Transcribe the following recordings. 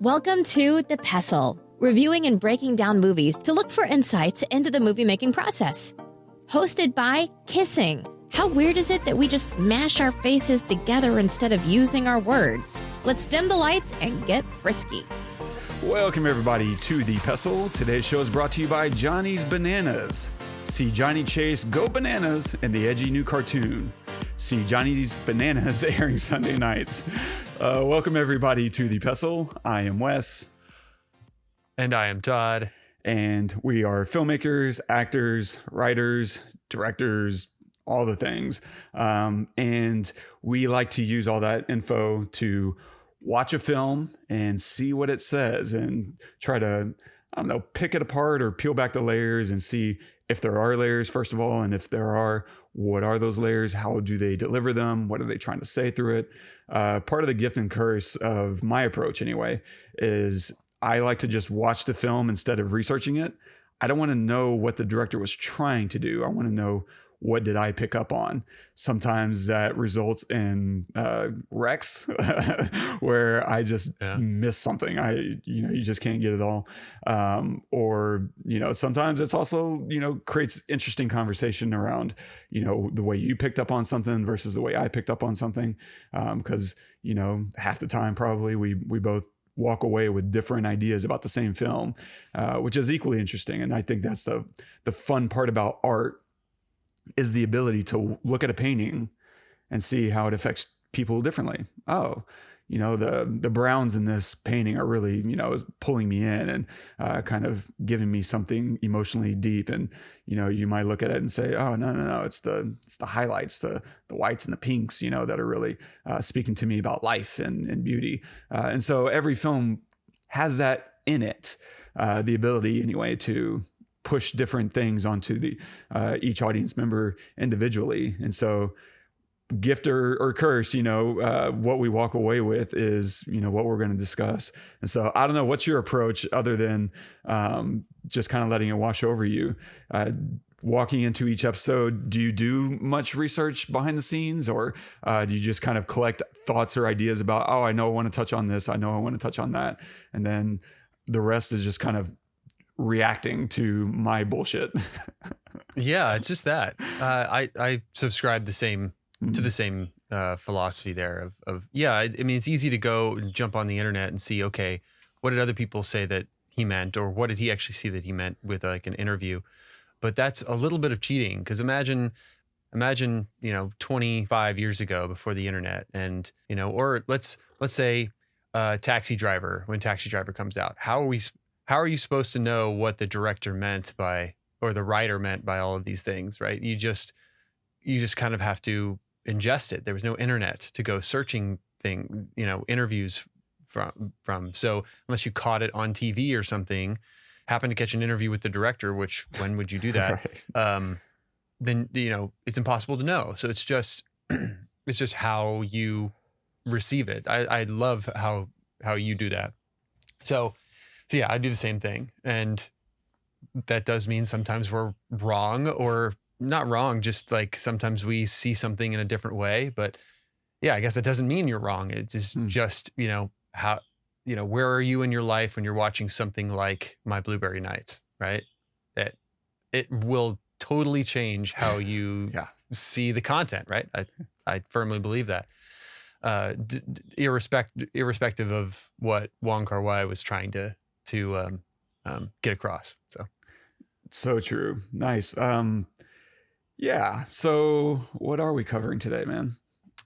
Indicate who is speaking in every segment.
Speaker 1: Welcome to The Pestle, reviewing and breaking down movies to look for insights into the movie-making process. Hosted by Kissing. How weird is it that we just mash our faces together instead of using our words? Let's dim the lights and get frisky.
Speaker 2: Welcome everybody to The Pestle. Today's show is brought to you by Johnny's Bananas. See Johnny Chase go bananas in the edgy new cartoon. See Johnny's Bananas airing Sunday nights. Welcome everybody to The Pestle. I am Wes.
Speaker 3: And I am Todd.
Speaker 2: And we are filmmakers, actors, writers, directors, all the things. And we like to use all that info to watch a film and see what it says and try to, pick it apart or peel back the layers and see if there are layers, first of all, and if there are, what are those layers? How do they deliver them? What are they trying to say through it? Part of the gift and curse of my approach, anyway, is I like to just watch the film instead of researching it. I don't want to know what the director was trying to do. I want to know, what did I pick up on? Sometimes that results in wrecks where I just miss something. You just can't get it all. Or sometimes it's also, creates interesting conversation around, the way you picked up on something versus the way I picked up on something. Because, half the time probably we both walk away with different ideas about the same film, which is equally interesting. And I think that's the fun part about art, is the ability to look at a painting and see how it affects people differently. Oh, the browns in this painting are really, is pulling me in and kind of giving me something emotionally deep. And, you might look at it and say, oh, no, it's the highlights, the whites and the pinks, that are really speaking to me about life and beauty. And so every film has that in it, the ability anyway to push different things onto the each audience member individually. And so gift or curse, what we walk away with is, what we're going to discuss. And so I don't know, what's your approach other than just kind of letting it wash over you? Walking into each episode, do you do much research behind the scenes, or do you just kind of collect thoughts or ideas about, oh, I know I want to touch on this, I know I want to touch on that, and then the rest is just kind of reacting to my bullshit?
Speaker 3: Yeah, it's just that I subscribe to the same philosophy there of it's easy to go and jump on the internet and see, okay, what did other people say that he meant, or what did he actually see that he meant with like an interview? But that's a little bit of cheating, because imagine 25 years ago, before the internet, and or let's say Taxi Driver, when Taxi Driver comes out, how are you supposed to know what the director meant by, or the writer meant by, all of these things, right? You just kind of have to ingest it. There was no internet to go searching interviews from. So unless you caught it on TV or something, happened to catch an interview with the director, which, when would you do that? Right. Then, it's impossible to know. So it's just how you receive it. I love how you do that. So yeah, I do the same thing. And that does mean sometimes we're wrong, or not wrong, just like sometimes we see something in a different way. But yeah, I guess that doesn't mean you're wrong. It's just, how, where are you in your life when you're watching something like My Blueberry Nights, right? That it will totally change how you see the content, right? I firmly believe that. Irrespective of what Wong Kar-wai was trying to get across.
Speaker 2: So true. Nice. So what are we covering today, man?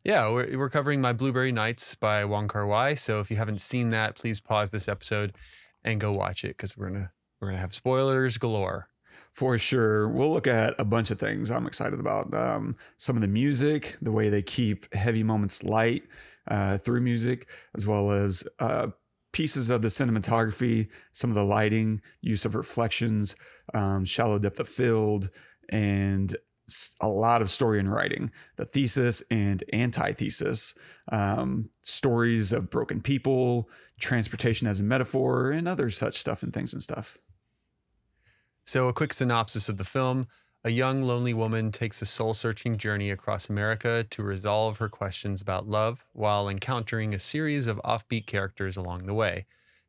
Speaker 3: Yeah, we're covering My Blueberry Nights by Wong Kar-wai. So if you haven't seen that, please pause this episode and go watch it, because we're gonna have spoilers galore.
Speaker 2: For sure. We'll look at a bunch of things I'm excited about. Some of the music, the way they keep heavy moments light through music, as well as pieces of the cinematography, some of the lighting, use of reflections, shallow depth of field, and a lot of story and writing, the thesis and antithesis, stories of broken people, transportation as a metaphor, and other such stuff and things and stuff.
Speaker 3: So a quick synopsis of the film. A young, lonely woman takes a soul-searching journey across America to resolve her questions about love while encountering a series of offbeat characters along the way.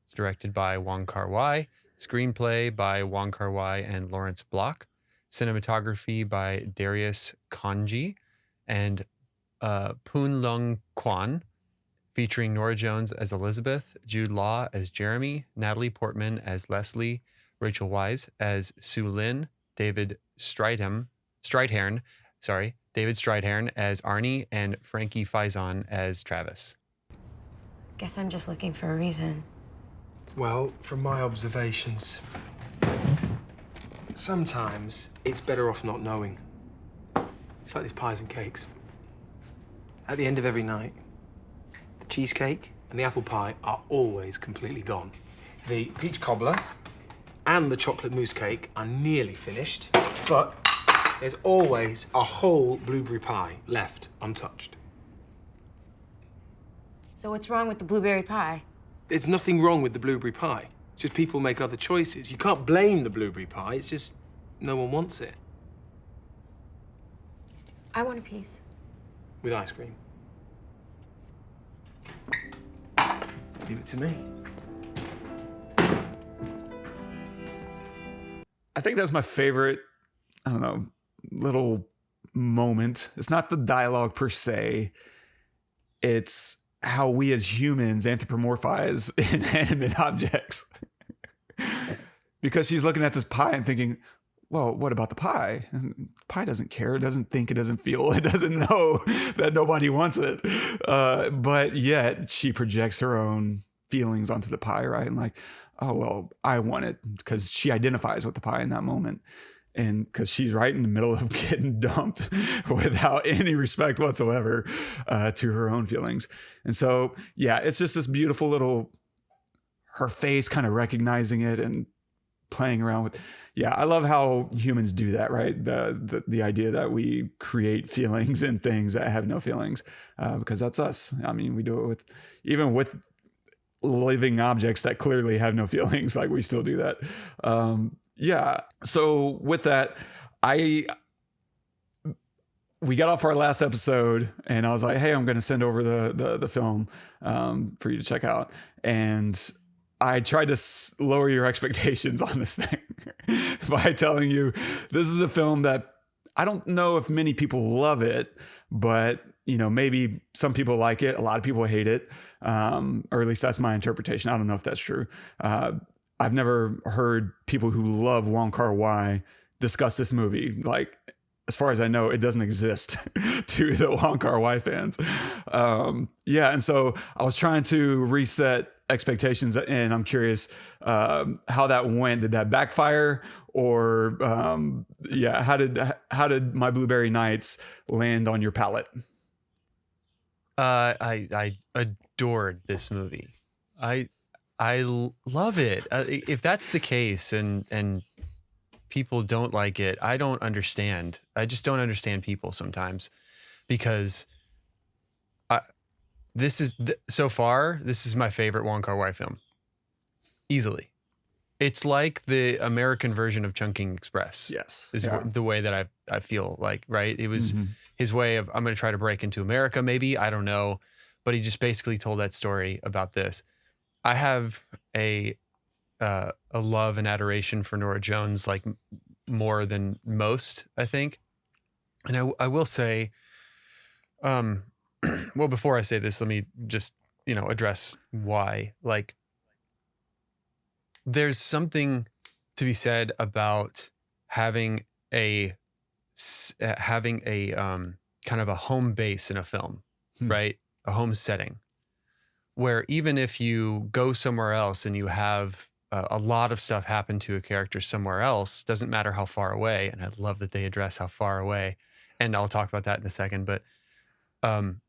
Speaker 3: It's directed by Wong Kar-wai. Screenplay by Wong Kar-wai and Lawrence Block. Cinematography by Darius Kanji and Poon Lung Kwan, featuring Norah Jones as Elizabeth, Jude Law as Jeremy, Natalie Portman as Leslie, Rachel Weisz as Sue Lin, David Strideham as Arnie, and Frankie Faison as Travis.
Speaker 4: Guess I'm just looking for a reason.
Speaker 5: Well, from my observations, sometimes it's better off not knowing. It's like these pies and cakes. At the end of every night, the cheesecake and the apple pie are always completely gone. The peach cobbler and the chocolate mousse cake are nearly finished, but there's always a whole blueberry pie left untouched.
Speaker 4: So what's wrong with the blueberry pie?
Speaker 5: There's nothing wrong with the blueberry pie. It's just people make other choices. You can't blame the blueberry pie. It's just no one wants it.
Speaker 4: I want a piece.
Speaker 5: With ice cream. Leave it to me.
Speaker 2: I think that's my favorite, I don't know, little moment. It's not the dialogue per se. It's how we as humans anthropomorphize inanimate objects. Because she's looking at this pie and thinking, well, what about the pie? And pie doesn't care. It doesn't think. It doesn't feel. It doesn't know that nobody wants it. But yet she projects her own feelings onto the pie, right? And like, oh, well, I want it, because she identifies with the pie in that moment. And because she's right in the middle of getting dumped without any respect whatsoever to her own feelings. And so, yeah, it's just this beautiful little, her face kind of recognizing it and playing around with. Yeah, I love how humans do that, right? The idea that we create feelings in things that have no feelings, because that's us. I mean, we do it even with living objects that clearly have no feelings. Like, we still do that. Yeah. So with that, we got off our last episode and I was like, hey, I'm going to send over the film for you to check out. And I tried to lower your expectations on this thing by telling you this is a film that I don't know if many people love it, but maybe some people like it. A lot of people hate it. Or at least that's my interpretation. I don't know if that's true. I've never heard people who love Wong Kar-wai discuss this movie. Like, as far as I know, it doesn't exist to the Wong Kar-wai fans. Yeah. And so I was trying to reset expectations, and I'm curious how that went. Did that backfire? Or how did My Blueberry Nights land on your palate?
Speaker 3: I adored this movie. I love it. If that's the case and people don't like it, I don't understand. I just don't understand people sometimes, because so far, this is my favorite Wong Kar-wai film. Easily. It's like the American version of Chungking Express.
Speaker 2: Yes.
Speaker 3: Is the way that I feel like, right? It was his way of, I'm going to try to break into America, maybe. I don't know. But he just basically told that story about this. I have a love and adoration for Norah Jones, like more than most, I think. And I will say, well, before I say this, let me just, address why. Like, there's something to be said about having a kind of a home base in a film, right? A home setting, where even if you go somewhere else and you have a lot of stuff happen to a character somewhere else, doesn't matter how far away. And I love that they address how far away, and I'll talk about that in a second. But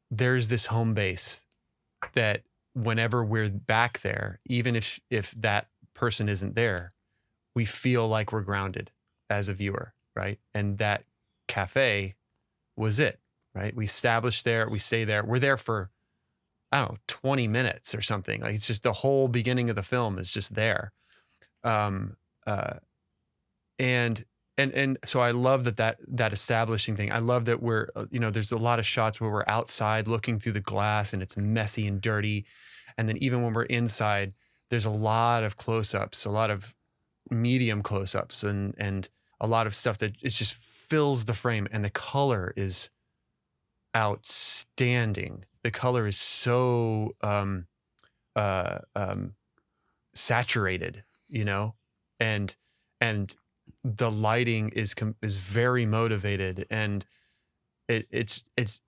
Speaker 3: there's this home base that whenever we're back there, even if that person isn't there, we feel like we're grounded as a viewer, right? And that cafe was it, right? We established there, we stay there, we're there for, I don't know, 20 minutes or something. Like, it's just the whole beginning of the film is just there. And so I love that establishing thing. I love that we're, there's a lot of shots where we're outside looking through the glass and it's messy and dirty. And then even when we're inside, there's a lot of close-ups, a lot of medium close-ups, and a lot of stuff that it just fills the frame, and the color is outstanding. The color is so saturated, you know, and the lighting is very motivated, and it's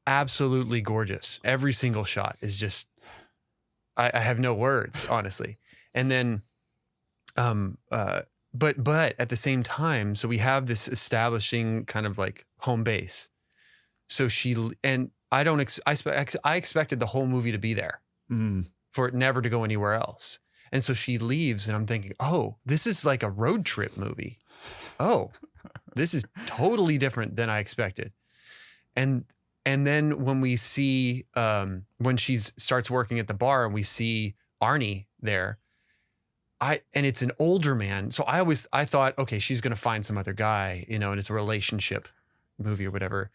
Speaker 3: absolutely gorgeous. Every single shot is just, I have no words, honestly. And then, but at the same time, so we have this establishing kind of like home base. So I expected the whole movie to be there, for it never to go anywhere else. And so she leaves, and I'm thinking, oh, this is like a road trip movie. Oh, this is totally different than I expected. And then when we see, when she starts working at the bar and we see Arnie there, and it's an older man. So I thought, okay, she's going to find some other guy, you know, and it's a relationship movie or whatever,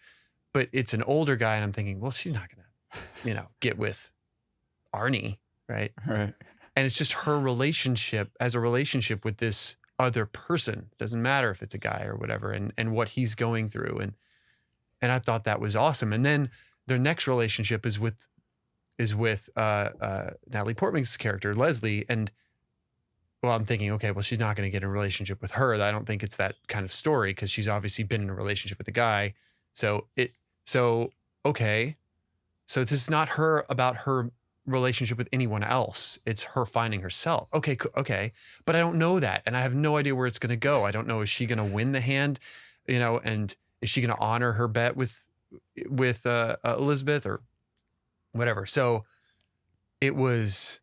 Speaker 3: but it's an older guy. And I'm thinking, well, she's not going to, you know, get with Arnie. Right.
Speaker 2: Right.
Speaker 3: And it's just her relationship with this other person. Doesn't matter if it's a guy or whatever, and what he's going through. And I thought that was awesome. And then their next relationship is with Natalie Portman's character, Leslie. And well, I'm thinking, okay, well, she's not going to get in a relationship with her. I don't think it's that kind of story, because she's obviously been in a relationship with a guy. Okay. So this is not about her relationship with anyone else. It's her finding herself. Okay. But I don't know that. And I have no idea where it's going to go. I don't know. Is she going to win the hand, you know, and is she going to honor her bet with Elizabeth or whatever? So it was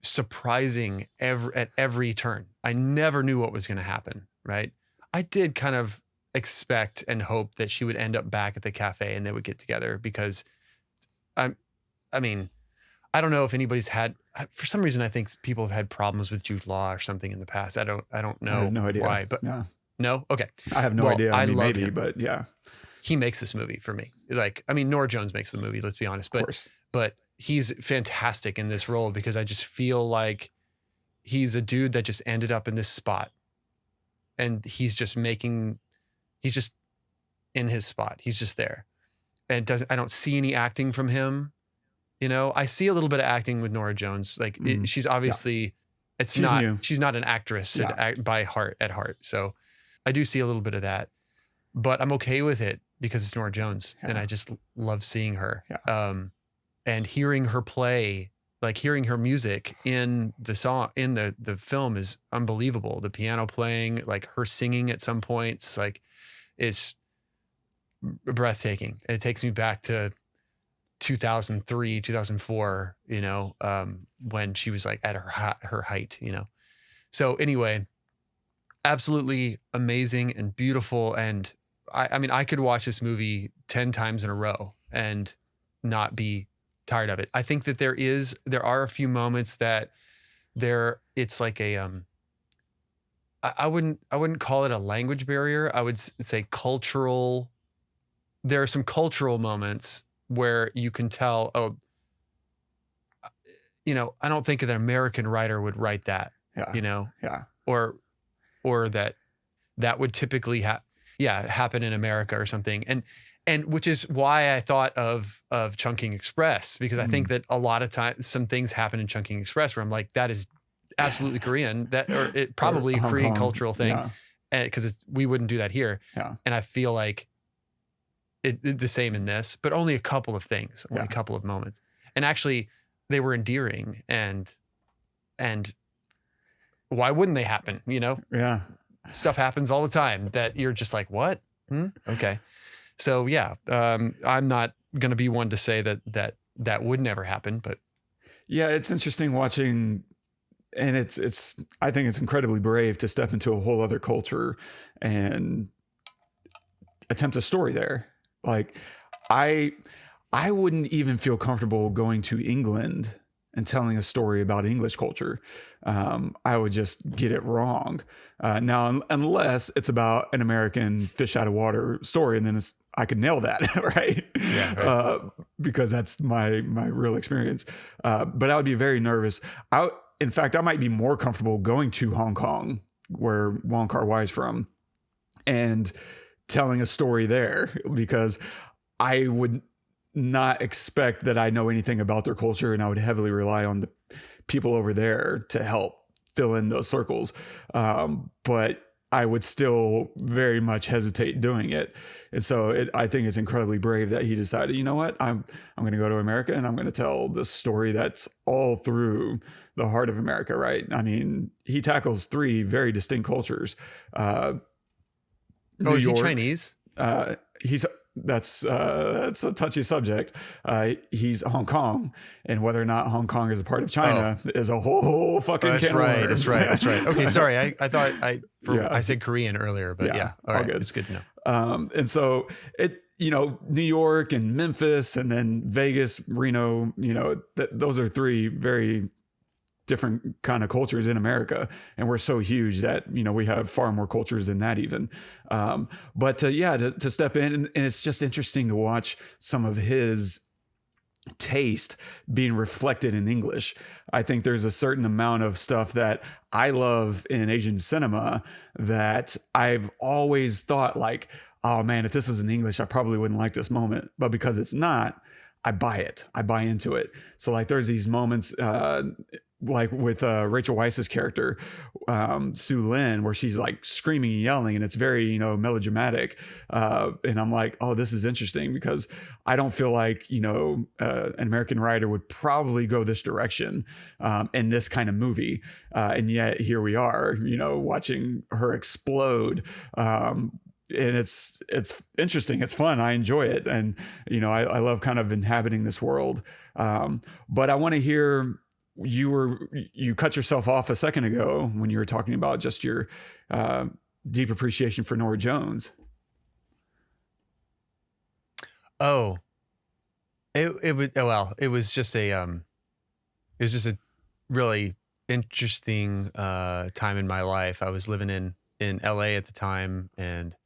Speaker 3: surprising at every turn. I never knew what was going to happen. Right. I did kind of expect and hope that she would end up back at the cafe and they would get together, because I mean, I don't know if anybody's for some reason, I think people have had problems with Jude Law or something in the past. I don't know.
Speaker 2: I have no idea
Speaker 3: why, but no. Okay.
Speaker 2: I have no idea.
Speaker 3: I
Speaker 2: mean,
Speaker 3: love
Speaker 2: maybe,
Speaker 3: him.
Speaker 2: but yeah.
Speaker 3: He makes this movie for me. Like, I mean, Norah Jones makes the movie, let's be honest, but he's fantastic in this role, because I just feel like he's a dude that just ended up in this spot, and he's just in his spot. He's just there, and I don't see any acting from him. You know, I see a little bit of acting with Norah Jones. Like she's obviously, she's not an actress at heart. So I do see a little bit of that, but I'm okay with it because it's Norah Jones, and I just love seeing her. Yeah. And hearing her play, like hearing her music in the song, in the film, is unbelievable. The piano playing, like her singing at some points, like it's breathtaking. It takes me back to 2003, 2004, you know, when she was like at her height, you know. So anyway, absolutely amazing and beautiful. And I mean, I could watch this movie 10 times in a row and not be tired of it. I think that there are a few moments that it's like a, I wouldn't call it a language barrier. I would say cultural. There are some cultural moments where you can tell, oh, you know, I don't think an American writer would write that, you know, or that would typically happen in America or something. And which is why I thought of Chungking Express, because I think that a lot of times some things happen in Chungking Express where I'm like, that is absolutely Korean, or it probably a Korean cultural thing, because we wouldn't do that here. Yeah. And I feel like the same in this, but only a couple of things, only a couple of moments. And actually they were endearing, and why wouldn't they happen? You know? Yeah. Stuff happens all the time that you're just like, what? Okay. So yeah, I'm not going to be one to say that would never happen, but
Speaker 2: yeah, it's interesting watching, and it's, I think it's incredibly brave to step into a whole other culture and attempt a story there. Like I wouldn't even feel comfortable going to England and telling a story about English culture. I would just get it wrong. Now, unless it's about an American fish out of water story, and then I could nail that, right? Yeah, right. Because that's my real experience. But I would be very nervous. in fact, I might be more comfortable going to Hong Kong, where Wong Kar-wai is from, and telling a story there, because I would not expect that I know anything about their culture, and I would heavily rely on the people over there to help fill in those circles. But I would still very much hesitate doing it. And so I think it's incredibly brave that he decided, you know what, I'm going to go to America and I'm going to tell this story that's all through the heart of America, right? I mean, he tackles 3 very distinct cultures.
Speaker 3: Is he Chinese?
Speaker 2: That's a touchy subject. He's Hong Kong, and whether or not Hong Kong is a part of China is a whole fucking can of worms.
Speaker 3: That's right. Okay, sorry. I thought I said Korean earlier, but yeah. All right, good. It's good to know.
Speaker 2: And so New York and Memphis, and then Vegas, Reno. Those are 3 very different kind of cultures in America, and we're so huge that we have far more cultures than that even. But to step in, and it's just interesting to watch some of his taste being reflected in English. I think there's a certain amount of stuff that I love in Asian cinema that I've always thought like, oh man, if this was in English, I probably wouldn't like this moment. But because it's not, I buy it. I buy into it. So like there's these moments like with Rachel Weisz's character, Sue Lin, where she's like screaming and yelling, and it's very, melodramatic. And I'm like, oh, this is interesting, because I don't feel like, an American writer would probably go this direction in this kind of movie. And yet here we are, watching her explode. And it's interesting. It's fun. I enjoy it. And, I love kind of inhabiting this world. But I want to hear, you cut yourself off a second ago when you were talking about just your deep appreciation for Norah Jones.
Speaker 3: Oh, it was just a really interesting time in my life. I was living in LA at the time, and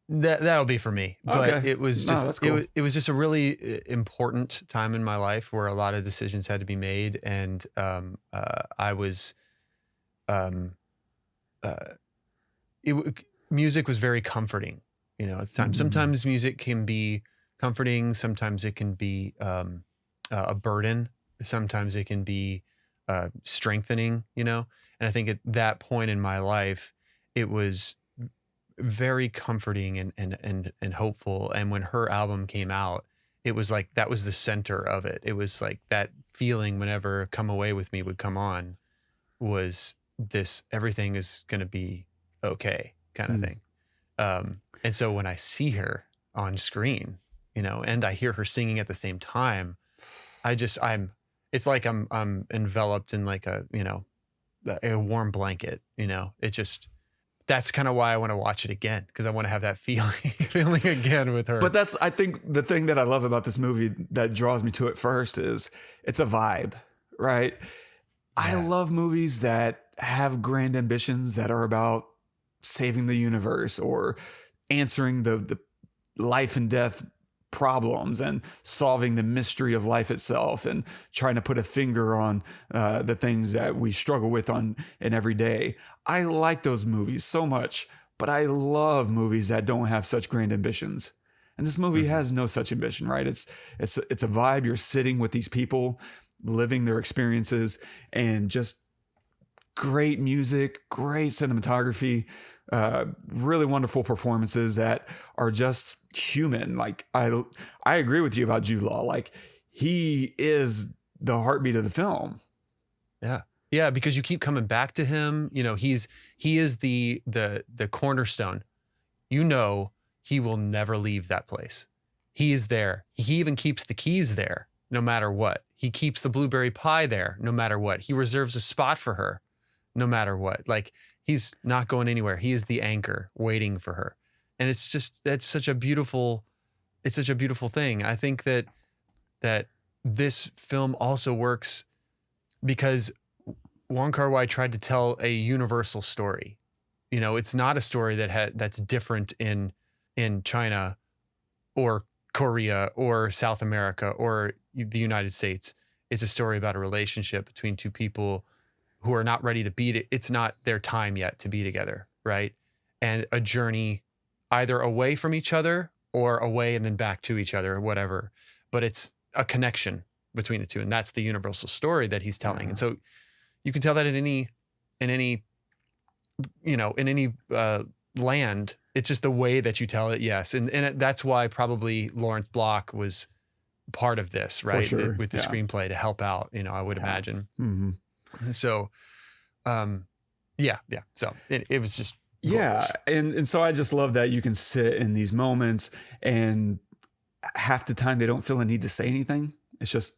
Speaker 3: that'll be for me. But
Speaker 2: okay.
Speaker 3: It was just
Speaker 2: that's cool.
Speaker 3: it was just a really important time in my life where a lot of decisions had to be made, and I was music was very comforting, at the time. Mm-hmm. Sometimes music can be comforting, sometimes it can be a burden, sometimes it can be strengthening, and I think at that point in my life it was very comforting and hopeful. And when her album came out, it was like that was the center of it. It was like that feeling whenever Come Away With Me would come on was this everything is going to be okay kind of thing. And so when I see her on screen, and I hear her singing at the same time, it's like I'm enveloped in like a warm blanket, it just, that's kind of why I want to watch it again, because I want to have that feeling again with her.
Speaker 2: But I think the thing that I love about this movie that draws me to it first is it's a vibe, right? Yeah. I love movies that have grand ambitions that are about saving the universe or answering the life and death problems and solving the mystery of life itself and trying to put a finger on the things that we struggle with in every day. I like those movies so much, but I love movies that don't have such grand ambitions. And this movie has no such ambition, right? It's a vibe. You're sitting with these people, living their experiences, and just great music, great cinematography, really wonderful performances that are just human. Like I agree with you about Jude Law. Like he is the heartbeat of the film.
Speaker 3: Yeah. Yeah, because you keep coming back to him. He is the cornerstone. He will never leave that place. He is there. He even keeps the keys there no matter what. He keeps the blueberry pie there no matter what. He reserves a spot for her no matter what. Like he's not going anywhere. He is the anchor waiting for her. And it's such a beautiful thing. I think that this film also works because Wong Kar-wai tried to tell a universal story. It's not a story that's different in China or Korea or South America or the United States. It's a story about a relationship between two people who are not ready to be. It's not their time yet to be together, right? And a journey either away from each other or away and then back to each other or whatever. But it's a connection between the two, and that's the universal story that he's telling. And so you can tell that in any land. It's just the way that you tell it. Yes. And that's why probably Lawrence Block was part of this, right?
Speaker 2: sure.
Speaker 3: With the screenplay to help out, I would imagine.
Speaker 2: Mm-hmm.
Speaker 3: So, yeah. So it was just,
Speaker 2: yeah.
Speaker 3: glorious.
Speaker 2: And so I just love that you can sit in these moments and half the time they don't feel a need to say anything. It's just,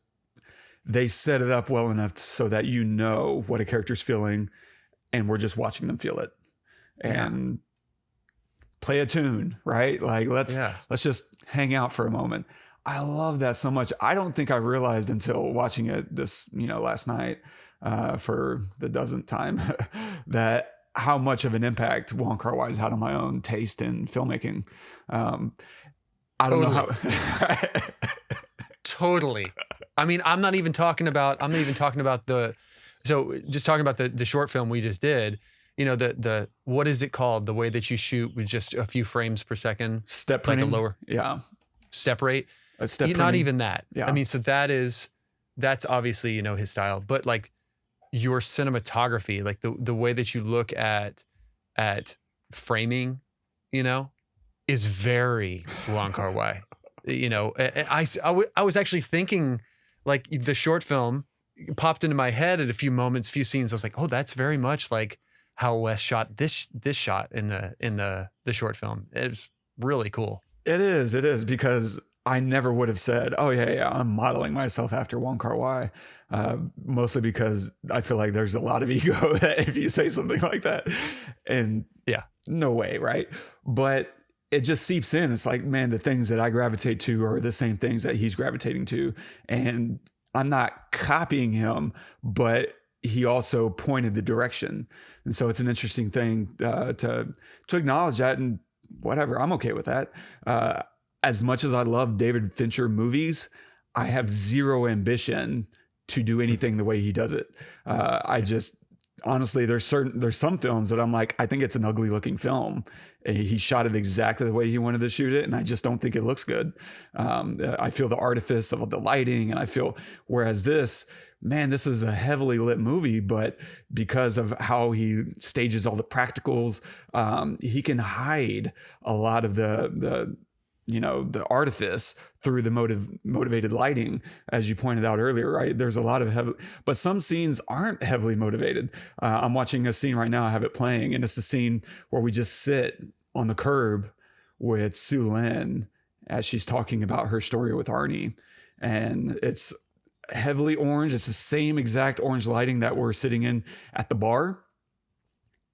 Speaker 2: they set it up well enough so that you know what a character's feeling and we're just watching them feel it. And play a tune, right? Like let's just hang out for a moment. I love that so much. I don't think I realized until watching it this, last night for the dozenth time that how much of an impact Wong Kar-wai's had on my own taste in filmmaking. I don't know how.
Speaker 3: Totally. I mean, I'm not even talking about just talking about the short film we just did. The what is it called? The way that you shoot with just a few frames per second.
Speaker 2: Step printing.
Speaker 3: Like a lower step rate. Not even that. Yeah. I mean, so that's obviously, his style, but like your cinematography, like the way that you look at framing, is very Wong Kar-wai. I was actually thinking, like, the short film popped into my head at a few moments, few scenes. I was like, oh, that's very much like how Wes shot this shot in the short film. It's really cool.
Speaker 2: It is because I never would have said, oh yeah, I'm modeling myself after Wong Kar-wai. Mostly because I feel like there's a lot of ego that if you say something like that, and no way, right? But it just seeps in. It's like, man, the things that I gravitate to are the same things that he's gravitating to. And I'm not copying him, but he also pointed the direction. And so it's an interesting thing to acknowledge that, and whatever, I'm okay with that. As much as I love David Fincher movies, I have zero ambition to do anything the way he does it. I just, honestly, there's some films that I'm like, I think it's an ugly looking film. He shot it exactly the way he wanted to shoot it, and I just don't think it looks good. I feel the artifice of the lighting, and whereas this is a heavily lit movie, but because of how he stages all the practicals, he can hide a lot of the artifice through the motivated lighting, as you pointed out earlier, right? There's a lot of but some scenes aren't heavily motivated. I'm watching a scene right now. I have it playing, and it's the scene where we just sit on the curb with Sue Lin as she's talking about her story with Arnie. And it's heavily orange. It's the same exact orange lighting that we're sitting in at the bar,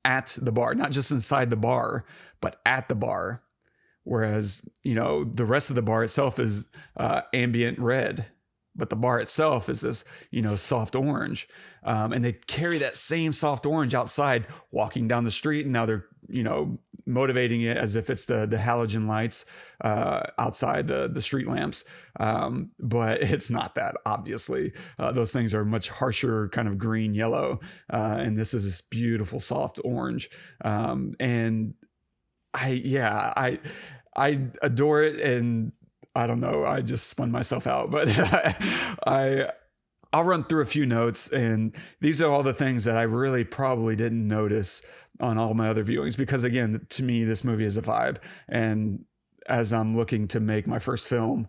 Speaker 2: not just inside the bar, but at the bar. Whereas, the rest of the bar itself is ambient red, but the bar itself is this, soft orange. And they carry that same soft orange outside walking down the street. And now they're, motivating it as if it's the halogen lights outside the street lamps. But it's not that, obviously. Those things are much harsher, kind of green, yellow. And this is this beautiful soft orange. And I adore it, and I don't know, I just spun myself out, but I'll run through a few notes, and these are all the things that I really probably didn't notice on all my other viewings, because again, to me, this movie is a vibe. And as I'm looking to make my first film,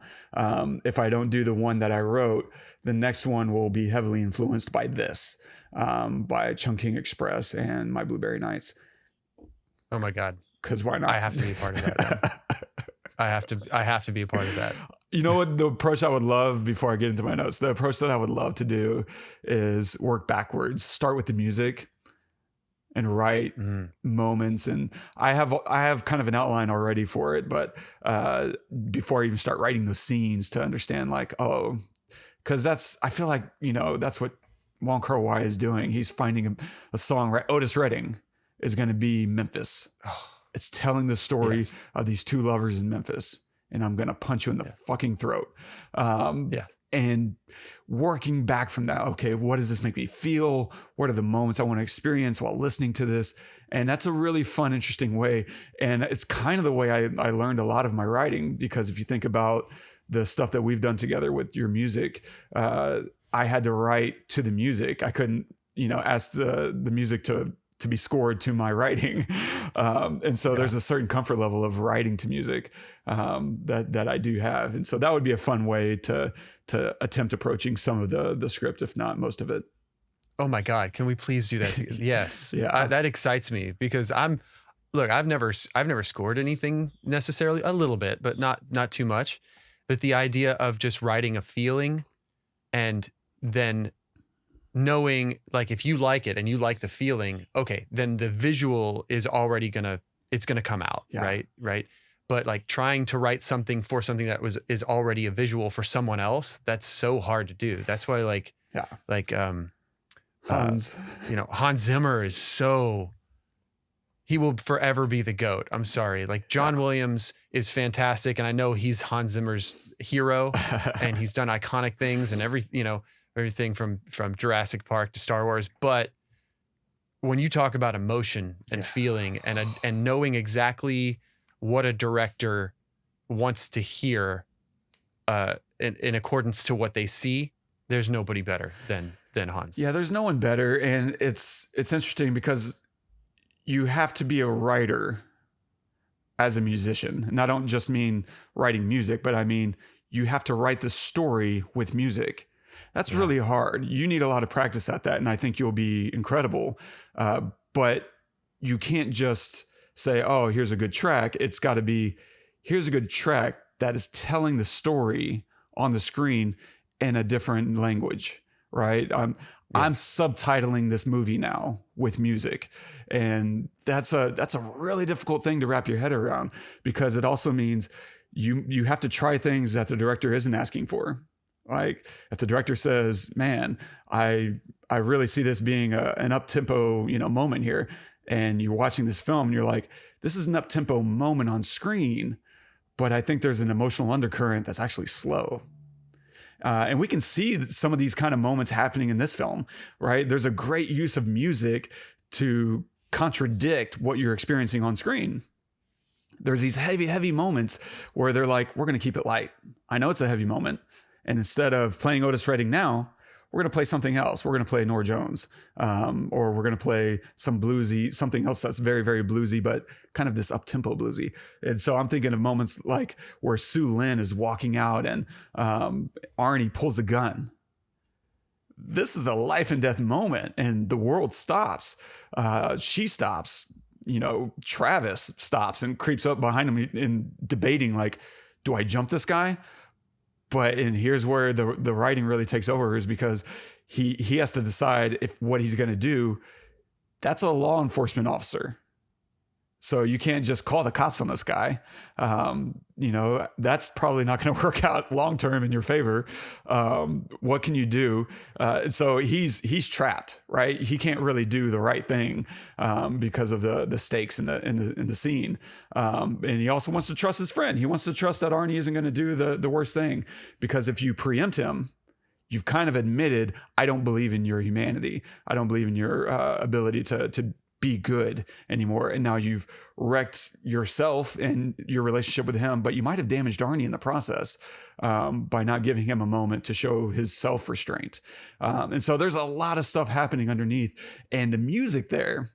Speaker 2: if I don't do the one that I wrote, the next one will be heavily influenced by this, by Chungking Express and My Blueberry Nights.
Speaker 3: Oh my God.
Speaker 2: Because why not?
Speaker 3: I have to be a part of that. I have to be a part of that.
Speaker 2: You know what? The approach I would love, before I get into my notes, the approach that I would love to do is work backwards. Start with the music and write moments. And I have kind of an outline already for it, but before I even start writing those scenes, to understand because I feel like, that's what Wong Kar-wai is doing. He's finding a song, right? Otis Redding is going to be Memphis. It's telling the story of these two lovers in Memphis. and I'm going to punch you in the fucking throat.
Speaker 3: Yes.
Speaker 2: And working back from that, okay, what does this make me feel? What are the moments I want to experience while listening to this? And that's a really fun, interesting way. And it's kind of the way I learned a lot of my writing, because if you think about the stuff that we've done together with your music, I had to write to the music. I couldn't, ask the music to be scored to my writing. And so there's a certain comfort level of writing to music that I do have. And so that would be a fun way to attempt approaching some of the script, if not most of it.
Speaker 3: Oh my God. Can we please do that together? Yes.
Speaker 2: Yeah.
Speaker 3: That excites me because I've never scored anything necessarily, a little bit, but not too much. But the idea of just writing a feeling and then knowing, like, if you like it and you like the feeling, okay, then the visual is already gonna come out.
Speaker 2: Yeah.
Speaker 3: Right. But like trying to write something for something that is already a visual for someone else, that's so hard to do. That's why
Speaker 2: Hans.
Speaker 3: Hans Zimmer is he will forever be the GOAT. I'm sorry. Like John Williams is fantastic. And I know he's Hans Zimmer's hero and he's done iconic things and everything from Jurassic Park to Star Wars. But when you talk about emotion and feeling and knowing exactly what a director wants to hear in accordance to what they see, there's nobody better than Hans.
Speaker 2: Yeah, there's no one better. And it's interesting because you have to be a writer as a musician. And I don't just mean writing music, but I mean, you have to write the story with music. That's really hard. You need a lot of practice at that. And I think you'll be incredible. But you can't just say, oh, here's a good track. It's got to be, here's a good track that is telling the story on the screen in a different language, right? I'm subtitling this movie now with music. And that's a really difficult thing to wrap your head around, because it also means you have to try things that the director isn't asking for. Like if the director says, man, I really see this being an up-tempo, moment here. And you're watching this film and you're like, this is an up-tempo moment on screen, but I think there's an emotional undercurrent that's actually slow. And we can see some of these kind of moments happening in this film, right? There's a great use of music to contradict what you're experiencing on screen. There's these heavy, heavy moments where they're like, we're going to keep it light. I know it's a heavy moment. And instead of playing Otis Redding now, we're going to play something else. We're going to play Norah Jones, or we're going to play something else that's very, very bluesy, but kind of this up-tempo bluesy. And so I'm thinking of moments like where Sue Lynn is walking out and Arnie pulls the gun. This is a life and death moment, and the world stops. She stops. Travis stops and creeps up behind him and debating, like, do I jump this guy? And here's where the writing really takes over, is because he has to decide if what he's going to do. That's a law enforcement officer. So you can't just call the cops on this guy. That's probably not going to work out long-term in your favor. What can you do? So he's trapped, right? He can't really do the right thing because of the stakes in the scene. And he also wants to trust his friend. He wants to trust that Arnie isn't going to do the worst thing, because if you preempt him, you've kind of admitted, I don't believe in your humanity. I don't believe in your ability to be good anymore. And now you've wrecked yourself and your relationship with him, but you might have damaged Arnie in the process by not giving him a moment to show his self-restraint. And so there's a lot of stuff happening underneath, and the music there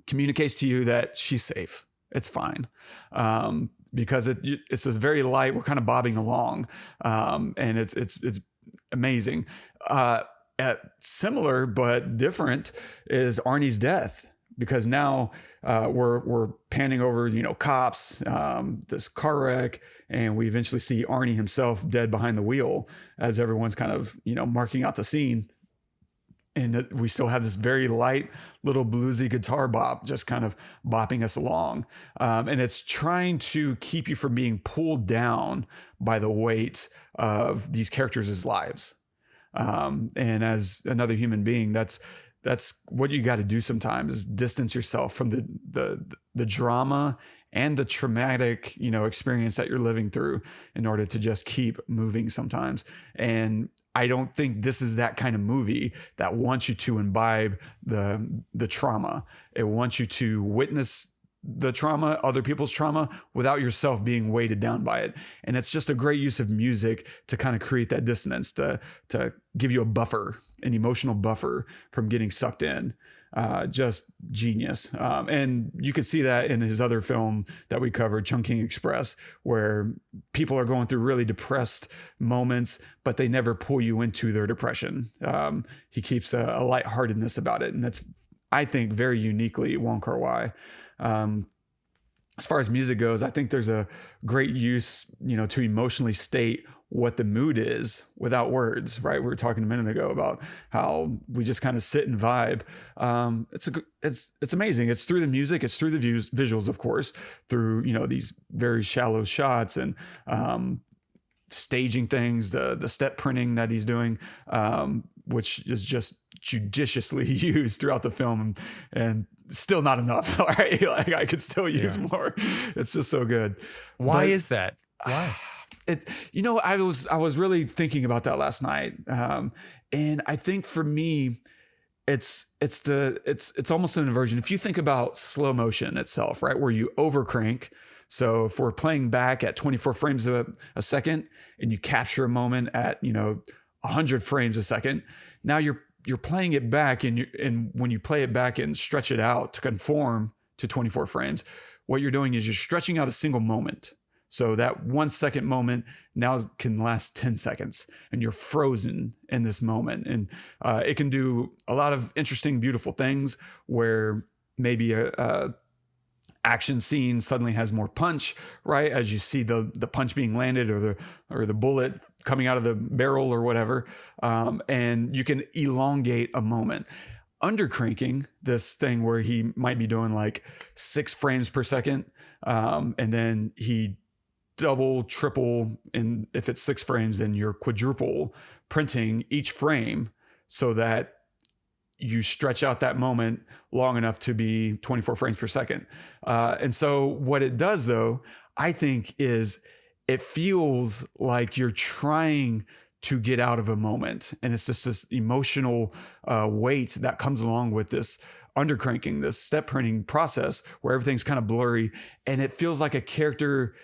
Speaker 2: communicates to you that she's safe. It's fine. Because it's this very light, we're kind of bobbing along. And it's amazing. Similar but different is Arnie's death, because now we're panning over, cops, this car wreck, and we eventually see Arnie himself dead behind the wheel as everyone's kind of, marking out the scene. And we still have this very light little bluesy guitar bop just kind of bopping us along. And it's trying to keep you from being pulled down by the weight of these characters' lives. And as another human being, that's what you got to do sometimes, is distance yourself from the drama and the traumatic, experience that you're living through in order to just keep moving sometimes. And I don't think this is that kind of movie that wants you to imbibe the trauma. It wants you to witness the trauma, other people's trauma, without yourself being weighted down by it. And it's just a great use of music to kind of create that dissonance, to give you a buffer, an emotional buffer from getting sucked in. Just genius. And you could see that in his other film that we covered, Chungking Express, where people are going through really depressed moments, but they never pull you into their depression. He keeps a lightheartedness about it. And that's, I think, very uniquely Wong Kar-wai. As far as music goes, I think there's a great use, to emotionally state what the mood is without words, right? We were talking a minute ago about how we just kind of sit and vibe. It's amazing. It's through the music, it's through the visuals, of course, through, these very shallow shots and, staging things, the step printing that he's doing, which is just judiciously used throughout the film and still not enough. Right? Like I could still use more. It's just so good.
Speaker 3: Why is that? Why?
Speaker 2: I was really thinking about that last night. And I think for me, it's almost an inversion. If you think about slow motion itself, right? Where you overcrank. So if we're playing back at 24 frames a second and you capture a moment at, 100 frames a second, now you're playing it back and when you play it back and stretch it out to conform to 24 frames, what you're doing is you're stretching out a single moment. So that 1 second moment now can last 10 seconds and you're frozen in this moment. And it can do a lot of interesting, beautiful things where maybe a action scene suddenly has more punch, right? As you see the punch being landed or the bullet coming out of the barrel or whatever. And you can elongate a moment. Undercranking, this thing where he might be doing like 6 frames per second. And then he double, triple, and if it's 6 frames, then you're quadruple printing each frame so that you stretch out that moment long enough to be 24 frames per second. And so what it does, though, I think, is it feels like you're trying to get out of a moment. And it's just this emotional weight that comes along with this undercranking, this step printing process where everything's kind of blurry. And it feels like a character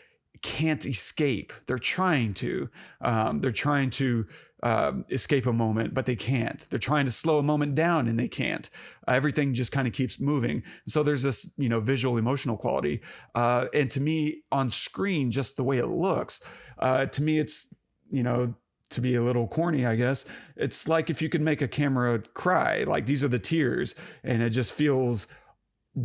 Speaker 2: can't escape. They're trying to. Escape a moment, but they can't. They're trying to slow a moment down and they can't. Everything just kind of keeps moving. So there's this, visual emotional quality. And to me on screen, just the way it looks, to me, it's, to be a little corny, I guess, it's like if you could make a camera cry, like these are the tears, and it just feels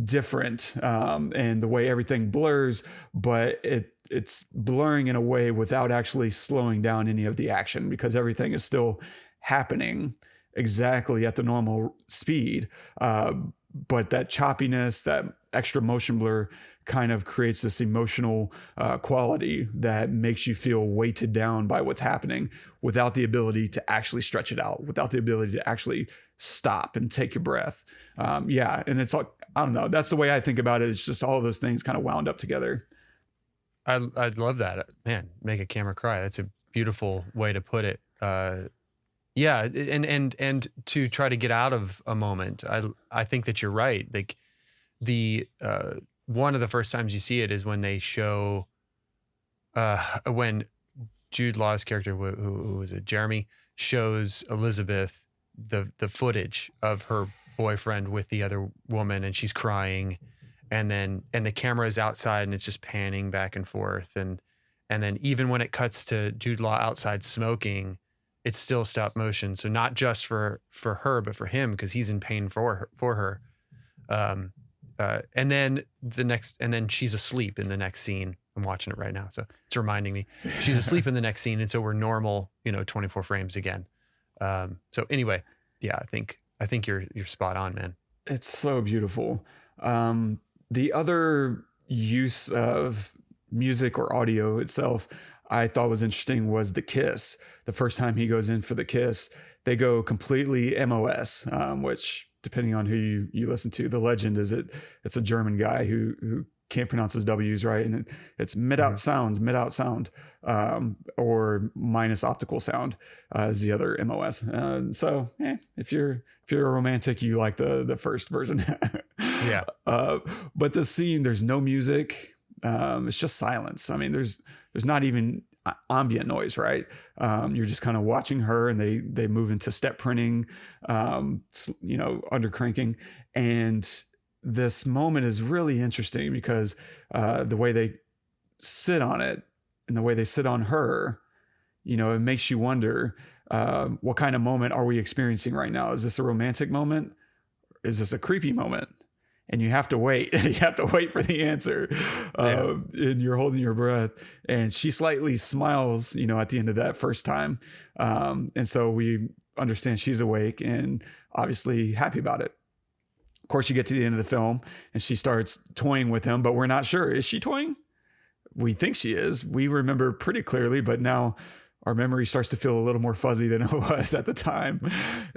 Speaker 2: different. And the way everything blurs, but it's blurring in a way without actually slowing down any of the action because everything is still happening exactly at the normal speed. But that choppiness, that extra motion blur kind of creates this emotional quality that makes you feel weighted down by what's happening without the ability to actually stretch it out, without the ability to actually stop and take your breath. And it's like, I don't know, that's the way I think about it. It's just all of those things kind of wound up together.
Speaker 3: I'd love that, man. Make a camera cry. That's a beautiful way to put it. And to try to get out of a moment. I think that you're right. Like the one of the first times you see it is when they show when Jude Law's character, who was it, Jeremy, shows Elizabeth the footage of her boyfriend with the other woman, and she's crying. And the camera is outside and it's just panning back and forth. And then even when it cuts to Jude Law outside smoking, it's still stop motion. So not just for her, but for him, because he's in pain for her. And then she's asleep in the next scene. I'm watching it right now, so it's reminding me. She's asleep in the next scene. And so we're normal, 24 frames again. So anyway, yeah, I think you're spot on, man.
Speaker 2: It's so beautiful. The other use of music or audio itself I thought was interesting was the kiss. The first time he goes in for the kiss, they go completely MOS, which, depending on who you listen to, the legend is it's a German guy who can't pronounce those W's right. And it's mid out sound, or minus optical sound is the other MOS. So if you're a romantic, you like the first version.
Speaker 3: Yeah.
Speaker 2: But the scene, there's no music. It's just silence. I mean, there's not even ambient noise, right? You're just kind of watching her, and they move into step printing, under cranking. And this moment is really interesting because the way they sit on it and the way they sit on her, it makes you wonder, what kind of moment are we experiencing right now? Is this a romantic moment? Is this a creepy moment? And you have to wait. You have to wait for the answer. And you're holding your breath. And she slightly smiles, at the end of that first time. And so we understand she's awake and obviously happy about it. Of course, you get to the end of the film and she starts toying with him, but we're not sure. Is she toying? We think she is. We remember pretty clearly, but now our memory starts to feel a little more fuzzy than it was at the time.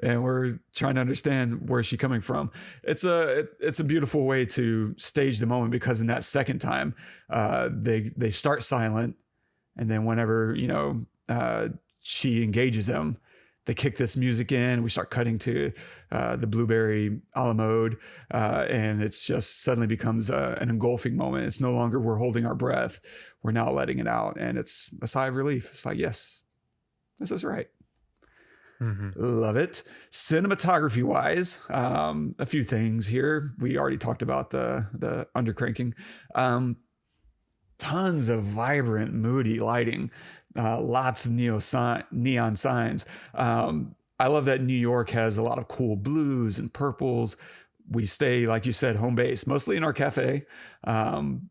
Speaker 2: And we're trying to understand where she's coming from. It's a beautiful way to stage the moment, because in that second time, they start silent. And then whenever, she engages him, they kick this music in. We start cutting to the blueberry a la mode. And it's just suddenly becomes an engulfing moment. It's no longer we're holding our breath. We're now letting it out. And it's a sigh of relief. It's like, yes, this is right. Mm-hmm. Love it. Cinematography wise, a few things here. We already talked about the undercranking. Tons of vibrant, moody lighting. Lots of neon signs. I love that New York has a lot of cool blues and purples. We stay, like you said, home base, mostly in our cafe. And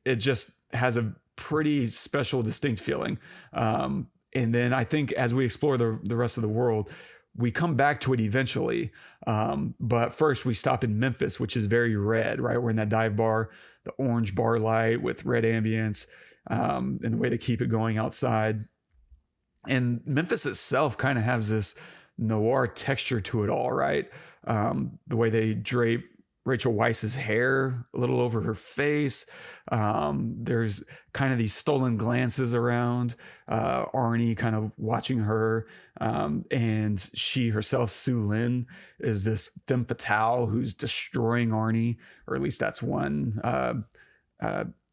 Speaker 2: it just has a pretty special, distinct feeling. And then I think as we explore the rest of the world, we come back to it eventually. But first we stop in Memphis, which is very red, right? We're in that dive bar, the orange bar light with red ambience. And the way they keep it going outside. And Memphis itself kind of has this noir texture to it all, right? The way they drape Rachel Weisz's hair a little over her face. There's kind of these stolen glances around Arnie kind of watching her. And she herself, Sue Lin, is this femme fatale who's destroying Arnie, or at least that's one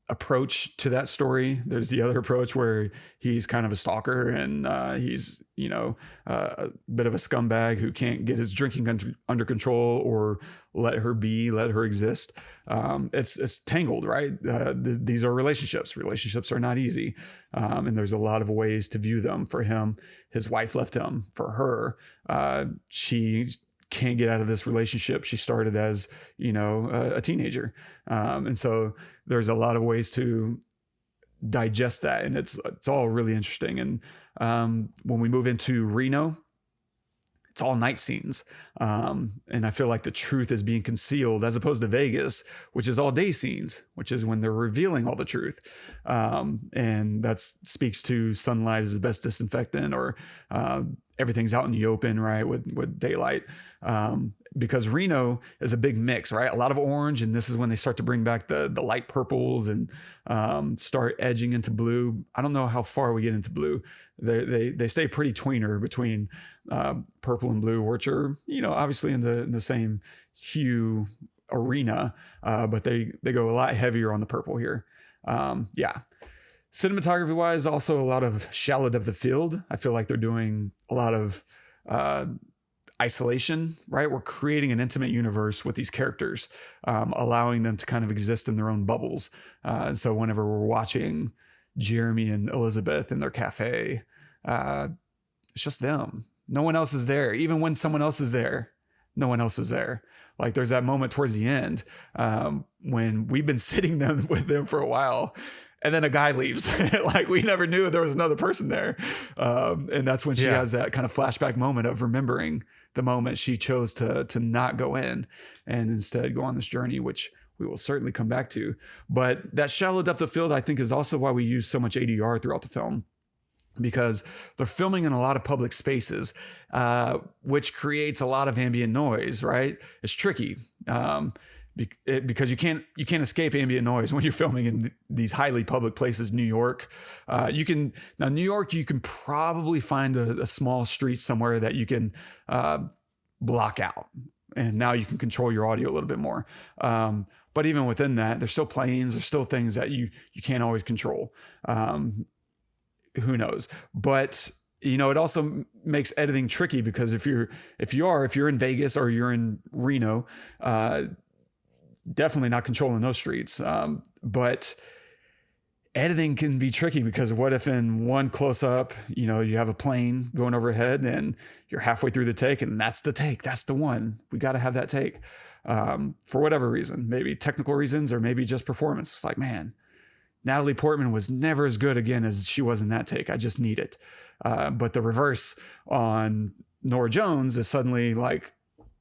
Speaker 2: approach to that story. There's the other approach where he's kind of a stalker and he's a bit of a scumbag who can't get his drinking under control or let her exist. It's tangled, right? These are relationships are not easy, and there's a lot of ways to view them. For him, his wife left him. For her, she can't get out of this relationship. She started as, a teenager. And so there's a lot of ways to digest that. And it's all really interesting. And when we move into Reno, it's all night scenes. And I feel like the truth is being concealed, as opposed to Vegas, which is all day scenes, which is when they're revealing all the truth. And that speaks to sunlight is the best disinfectant, or everything's out in the open, right? With daylight. Because Reno is a big mix, right? A lot of orange. And this is when they start to bring back the light purples and start edging into blue. I don't know how far we get into blue. They stay pretty tweener between purple and blue, which are, obviously in the same hue arena, but they go a lot heavier on the purple here. Cinematography wise, also a lot of shallow depth of field. I feel like they're doing a lot of isolation, right? We're creating an intimate universe with these characters, allowing them to kind of exist in their own bubbles. And so whenever we're watching Jeremy and Elizabeth in their cafe, it's just them. No one else is there. Even when someone else is there, no one else is there. Like there's that moment towards the end when we've been sitting with them for a while, and then a guy leaves. Like we never knew there was another person there. And that's when she has that kind of flashback moment of remembering the moment she chose to not go in and instead go on this journey, which we will certainly come back to. But that shallow depth of field, I think, is also why we use so much ADR throughout the film, because they're filming in a lot of public spaces, which creates a lot of ambient noise, right? It's tricky. because you can't escape ambient noise when you're filming in these highly public places. New York, New York, you can probably find a small street somewhere that you can block out, and now you can control your audio a little bit more. But even within that, there's still planes, there's still things that you can't always control. Who knows? But it also makes editing tricky, because if you're in Vegas or you're in Reno, definitely not controlling those streets. But editing can be tricky, because what if in one close up, you have a plane going overhead and you're halfway through the take, and that's the take, that's the one, we got to have that take. For whatever reason, maybe technical reasons, or maybe just performance. It's like, man, Natalie Portman was never as good again as she was in that take. I just need it. But the reverse on Norah Jones is suddenly like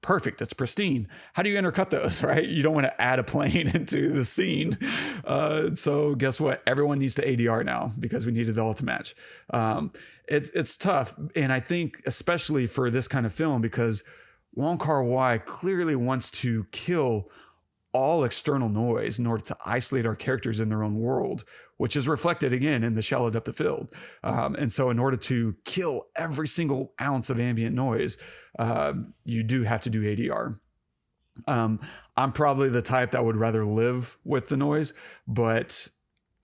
Speaker 2: perfect. It's pristine. How do you intercut those, right? You don't want to add a plane into the scene. So guess what? Everyone needs to ADR now, because we need it all to match. It's tough. And I think especially for this kind of film, because Wong Kar-wai clearly wants to kill all external noise in order to isolate our characters in their own world, which is reflected again in the shallow depth of field. And so in order to kill every single ounce of ambient noise, you do have to do ADR. I'm probably the type that would rather live with the noise, but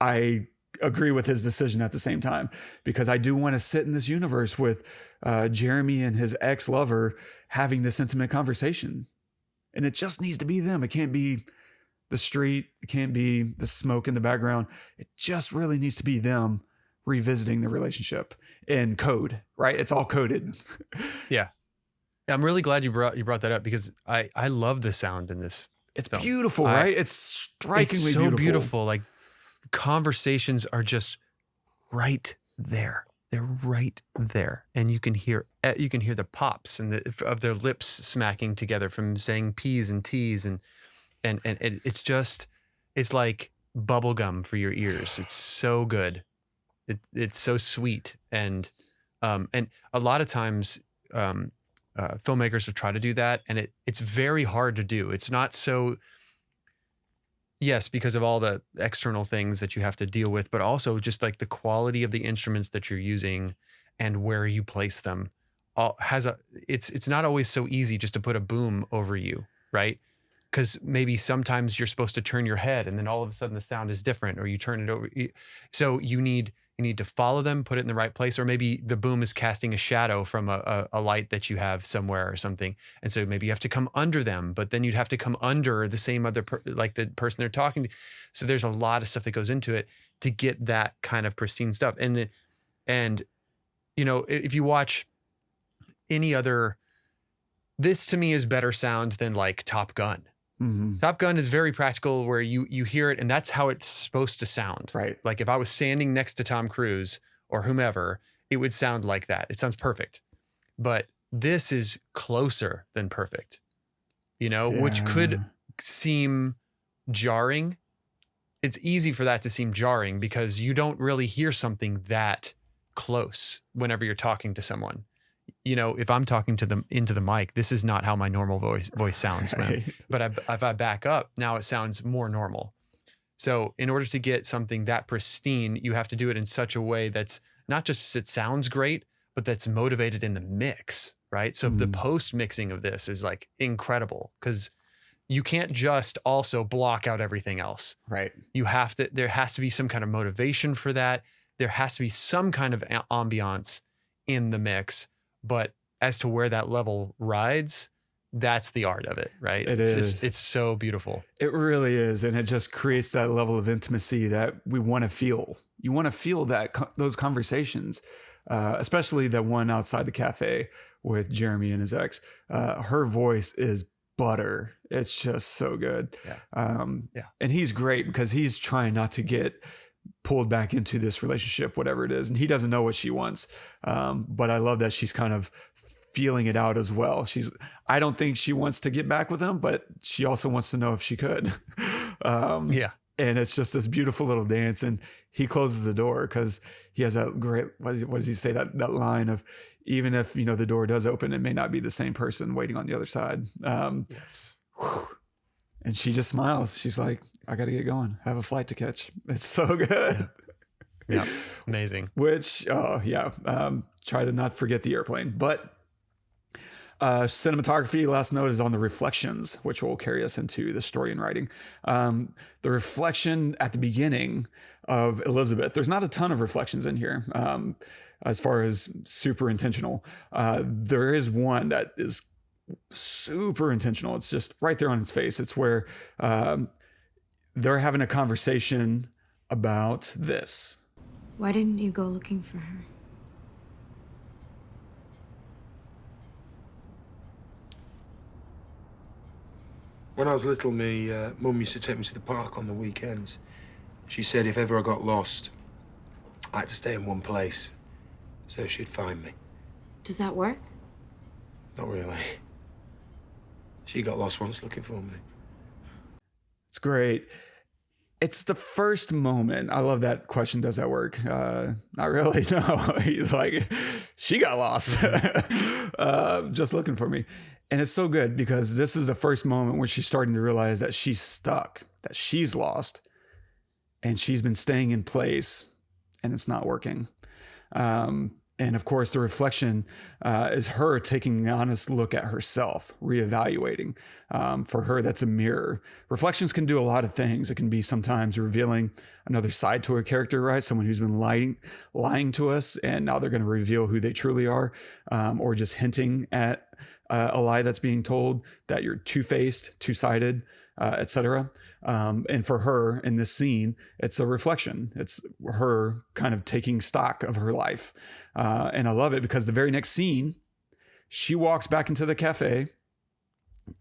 Speaker 2: I agree with his decision at the same time, because I do want to sit in this universe with Jeremy and his ex-lover having this intimate conversation. And it just needs to be them. It can't be the street. It can't be the smoke in the background. It just really needs to be them revisiting the relationship in code, right? It's all coded.
Speaker 3: Yeah. I'm really glad you brought that up, because I love the sound in this.
Speaker 2: It's film. Beautiful, right? It's strikingly
Speaker 3: it's so beautiful. Like, conversations are just right there. They're right there, and you can hear the pops of their lips smacking together from saying P's and T's, and it's like bubble gum for your ears. It's so good. It's so sweet, and a lot of times filmmakers have tried to do that, and it's very hard to do. It's not so. Yes, because of all the external things that you have to deal with, but also just like the quality of the instruments that you're using and where you place them it's not always so easy just to put a boom over you, right? Because maybe sometimes you're supposed to turn your head and then all of a sudden the sound is different, or you turn it over. So you need to follow them, put it in the right place, or maybe the boom is casting a shadow from a light that you have somewhere or something. And so maybe you have to come under them, but then you'd have to come under the same other, like the person they're talking to. So there's a lot of stuff that goes into it to get that kind of pristine stuff. And if you watch any other, this to me is better sound than like Top Gun. Mm-hmm. Top Gun is very practical, where you hear it and that's how it's supposed to sound.
Speaker 2: Right.
Speaker 3: Like if I was standing next to Tom Cruise or whomever, it would sound like that. It sounds perfect. But this is closer than perfect, which could seem jarring. It's easy for that to seem jarring because you don't really hear something that close whenever you're talking to someone. If I'm talking to them into the mic, this is not how my normal voice sounds. Right. But if I back up, now it sounds more normal. So in order to get something that pristine, you have to do it in such a way that's not just it sounds great, but that's motivated in the mix, right? So the post mixing of this is like incredible, because you can't just also block out everything else.
Speaker 2: Right.
Speaker 3: There has to be some kind of motivation for that. There has to be some kind of ambiance in the mix. But as to where that level rides, that's the art of it, right? It's so beautiful.
Speaker 2: It really is. And it just creates that level of intimacy that we want to feel. You want to feel those conversations, especially the one outside the cafe with Jeremy and his ex. Her voice is butter. It's just so good.
Speaker 3: Yeah.
Speaker 2: And he's great because he's trying not to get pulled back into this relationship, whatever it is. And he doesn't know what she wants. But I love that she's kind of feeling it out as well. I don't think she wants to get back with him, but she also wants to know if she could.
Speaker 3: Yeah.
Speaker 2: And it's just this beautiful little dance. And he closes the door because he has that great, what does he say? That line of, even if, the door does open, it may not be the same person waiting on the other side.
Speaker 3: Yes.
Speaker 2: And she just smiles. She's like, I got to get going. I have a flight to catch. It's so good.
Speaker 3: Yeah. Amazing.
Speaker 2: Which, try to not forget the airplane. But cinematography, last note, is on the reflections, which will carry us into the story and writing. The reflection at the beginning of Elizabeth, there's not a ton of reflections in here as far as super intentional. There is one that is super intentional. It's just right there on its face. It's where they're having a conversation about this.
Speaker 4: Why didn't you go looking for her?
Speaker 5: When I was little, me mum used to take me to the park on the weekends. She said if ever I got lost, I had to stay in one place, so she'd find me.
Speaker 4: Does that work?
Speaker 5: Not really. She got lost once looking for me.
Speaker 2: It's great. It's the first moment. I love that question. Does that work? Not really. No. He's like, she got lost just looking for me. And it's so good because this is the first moment where she's starting to realize that she's stuck, that she's lost, and she's been staying in place and it's not working. And of course, the reflection is her taking an honest look at herself, reevaluating. For her, that's a mirror. Reflections can do a lot of things. It can be sometimes revealing another side to a character, right? Someone who's been lying to us, and now they're going to reveal who they truly are, or just hinting at a lie that's being told, that you're two-faced, two-sided, etc. And for her in this scene, it's a reflection. It's her kind of taking stock of her life. And I love it because the very next scene, she walks back into the cafe.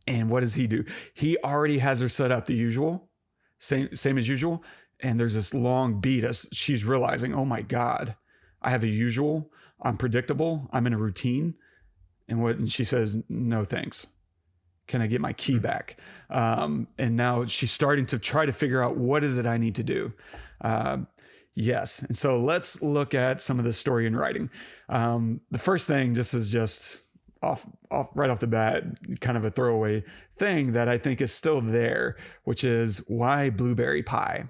Speaker 2: And what does he do? He already has her set up the usual, same as usual. And there's this long beat as she's realizing, oh my God, I have a usual, I'm predictable, I'm in a routine. And she says, no, thanks. Can I get my key back? And now she's starting to try to figure out, what is it I need to do? Yes. And so let's look at some of the story and writing. The first thing, just right off the bat, kind of a throwaway thing that I think is still there, which is why blueberry pie?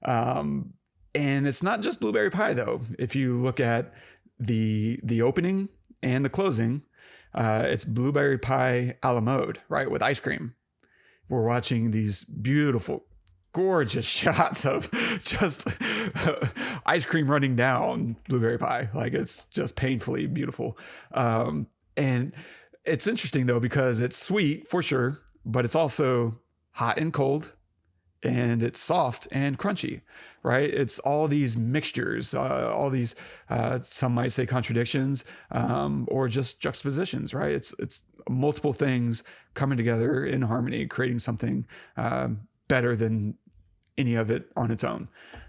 Speaker 2: And it's not just blueberry pie though. If you look at the opening and the closing, it's blueberry pie a la mode, right? With ice cream. We're watching these beautiful, gorgeous shots of just ice cream running down blueberry pie. Like it's just painfully beautiful. And it's interesting though, because it's sweet for sure, but it's also hot and cold, and it's soft and crunchy, right? It's all these mixtures, all these, some might say contradictions, or just juxtapositions, right? It's multiple things coming together in harmony, creating something better than any of it on its own.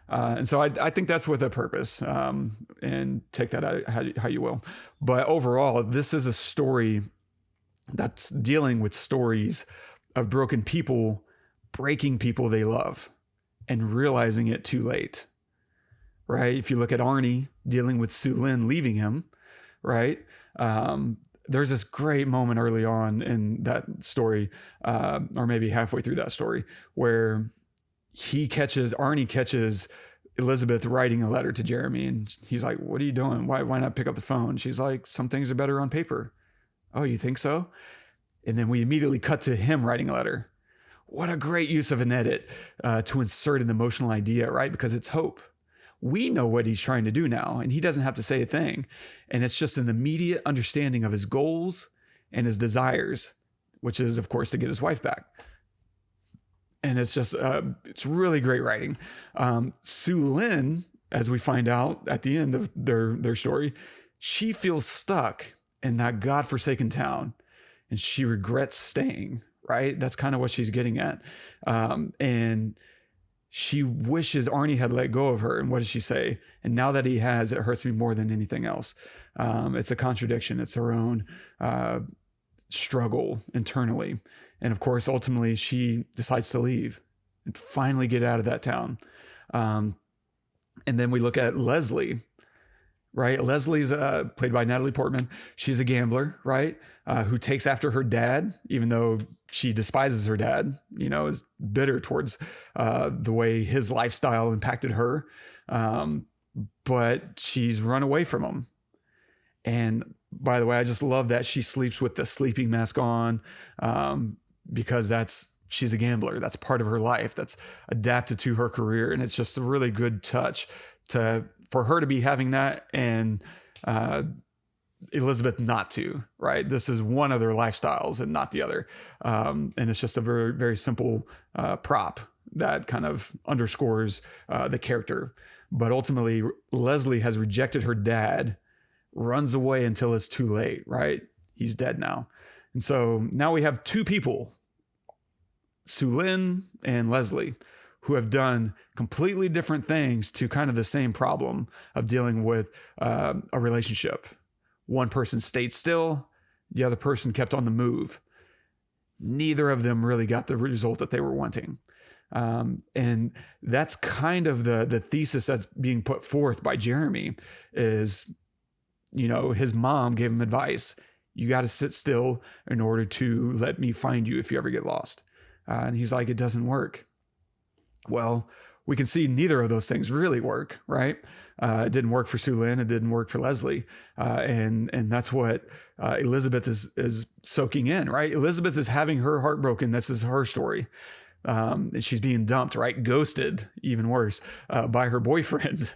Speaker 2: And so I think that's with a purpose, and take that out how you will. But overall, this is a story that's dealing with stories of broken people breaking people they love and realizing it too late, right? If you look at Arnie dealing with Sue Lin leaving him, right? There's this great moment early on in that story, or maybe halfway through that story, where Arnie catches Elizabeth writing a letter to Jeremy, and he's like, what are you doing? Why not pick up the phone? She's like, some things are better on paper. Oh, you think so? And then we immediately cut to him writing a letter. What a great use of an edit to insert an emotional idea, right? Because it's hope. We know what he's trying to do now, and he doesn't have to say a thing. And it's just an immediate understanding of his goals and his desires, which is, of course, to get his wife back. And it's just, it's really great writing. Sue Lin, as we find out at the end of their story, she feels stuck in that godforsaken town, and she regrets staying. Right? That's kind of what she's getting at. And she wishes Arnie had let go of her. And what does she say? And now that he has, it hurts me more than anything else. It's a contradiction. It's her own struggle internally. And of course, ultimately, she decides to leave and finally get out of that town. And then we look at Leslie right? Leslie's played by Natalie Portman. She's a gambler, right? Who takes after her dad, even though she despises her dad, is bitter towards the way his lifestyle impacted her. But she's run away from him. And by the way, I just love that she sleeps with the sleeping mask on, because she's a gambler. That's part of her life. That's adapted to her career. And it's just a really good touch for her to be having that and Elizabeth not to, right? This is one of their lifestyles and not the other. And it's just a very, very simple prop that kind of underscores the character. But ultimately, Leslie has rejected her dad, runs away until it's too late, right? He's dead now. And so now we have two people, Sue Lin and Leslie, who have done completely different things to kind of the same problem of dealing with a relationship. One person stayed still, the other person kept on the move. Neither of them really got the result that they were wanting. And that's kind of the thesis that's being put forth by Jeremy is, his mom gave him advice. You got to sit still in order to let me find you if you ever get lost. And he's like, it doesn't work. Well, we can see neither of those things really work, right? It didn't work for Sue Lin. It didn't work for Leslie. And that's what Elizabeth is soaking in, right? Elizabeth is having her heart broken. This is her story. And she's being dumped, right? Ghosted, even worse, by her boyfriend.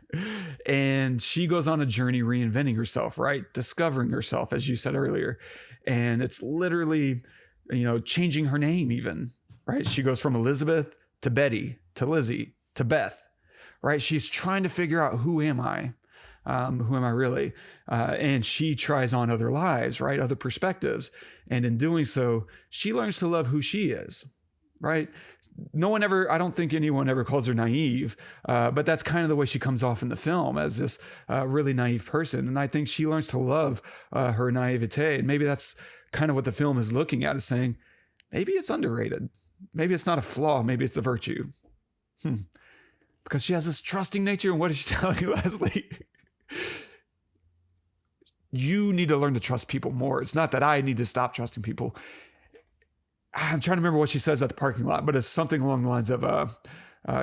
Speaker 2: And she goes on a journey reinventing herself, right? Discovering herself, as you said earlier. And it's literally, changing her name even, right? She goes from Elizabeth to Betty, to Lizzie, to Beth, right? She's trying to figure out, who am I? Who am I really? And she tries on other lives, right? Other perspectives. And in doing so, she learns to love who she is, right? I don't think anyone ever calls her naive, but that's kind of the way she comes off in the film, as this really naive person. And I think she learns to love her naivete. And maybe that's kind of what the film is looking at, is saying, maybe it's underrated. Maybe it's not a flaw. Maybe it's a virtue. Because she has this trusting nature. And what is she telling you, Leslie? You need to learn to trust people more. It's not that I need to stop trusting people. I'm trying to remember what she says at the parking lot, but it's something along the lines of,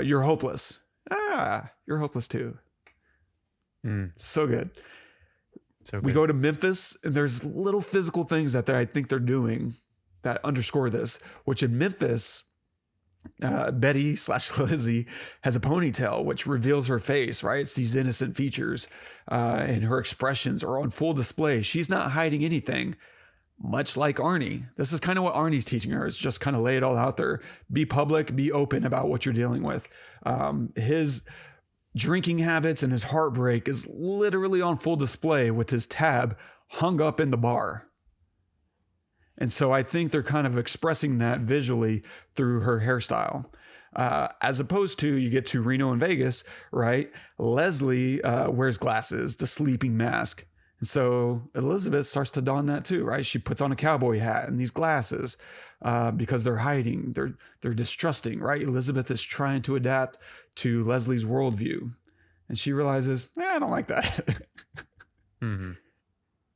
Speaker 2: you're hopeless. You're hopeless too. So good.
Speaker 3: So good.
Speaker 2: We go to Memphis, and there's little physical things that I think they're doing that underscore this, which in Memphis, Betty/Lizzie has a ponytail, which reveals her face, right? It's these innocent features, and her expressions are on full display. She's not hiding anything. Much like Arnie. This is kind of what Arnie's teaching her, is just kind of lay it all out there. Be public, be open about what you're dealing with. His drinking habits and his heartbreak is literally on full display with his tab hung up in the bar. And so I think they're kind of expressing that visually through her hairstyle. As opposed to, you get to Reno and Vegas, right? Leslie wears glasses, the sleeping mask. And so Elizabeth starts to don that too, right? She puts on a cowboy hat and these glasses because they're hiding, they're distrusting, right? Elizabeth is trying to adapt to Leslie's worldview, and she realizes, I don't like that.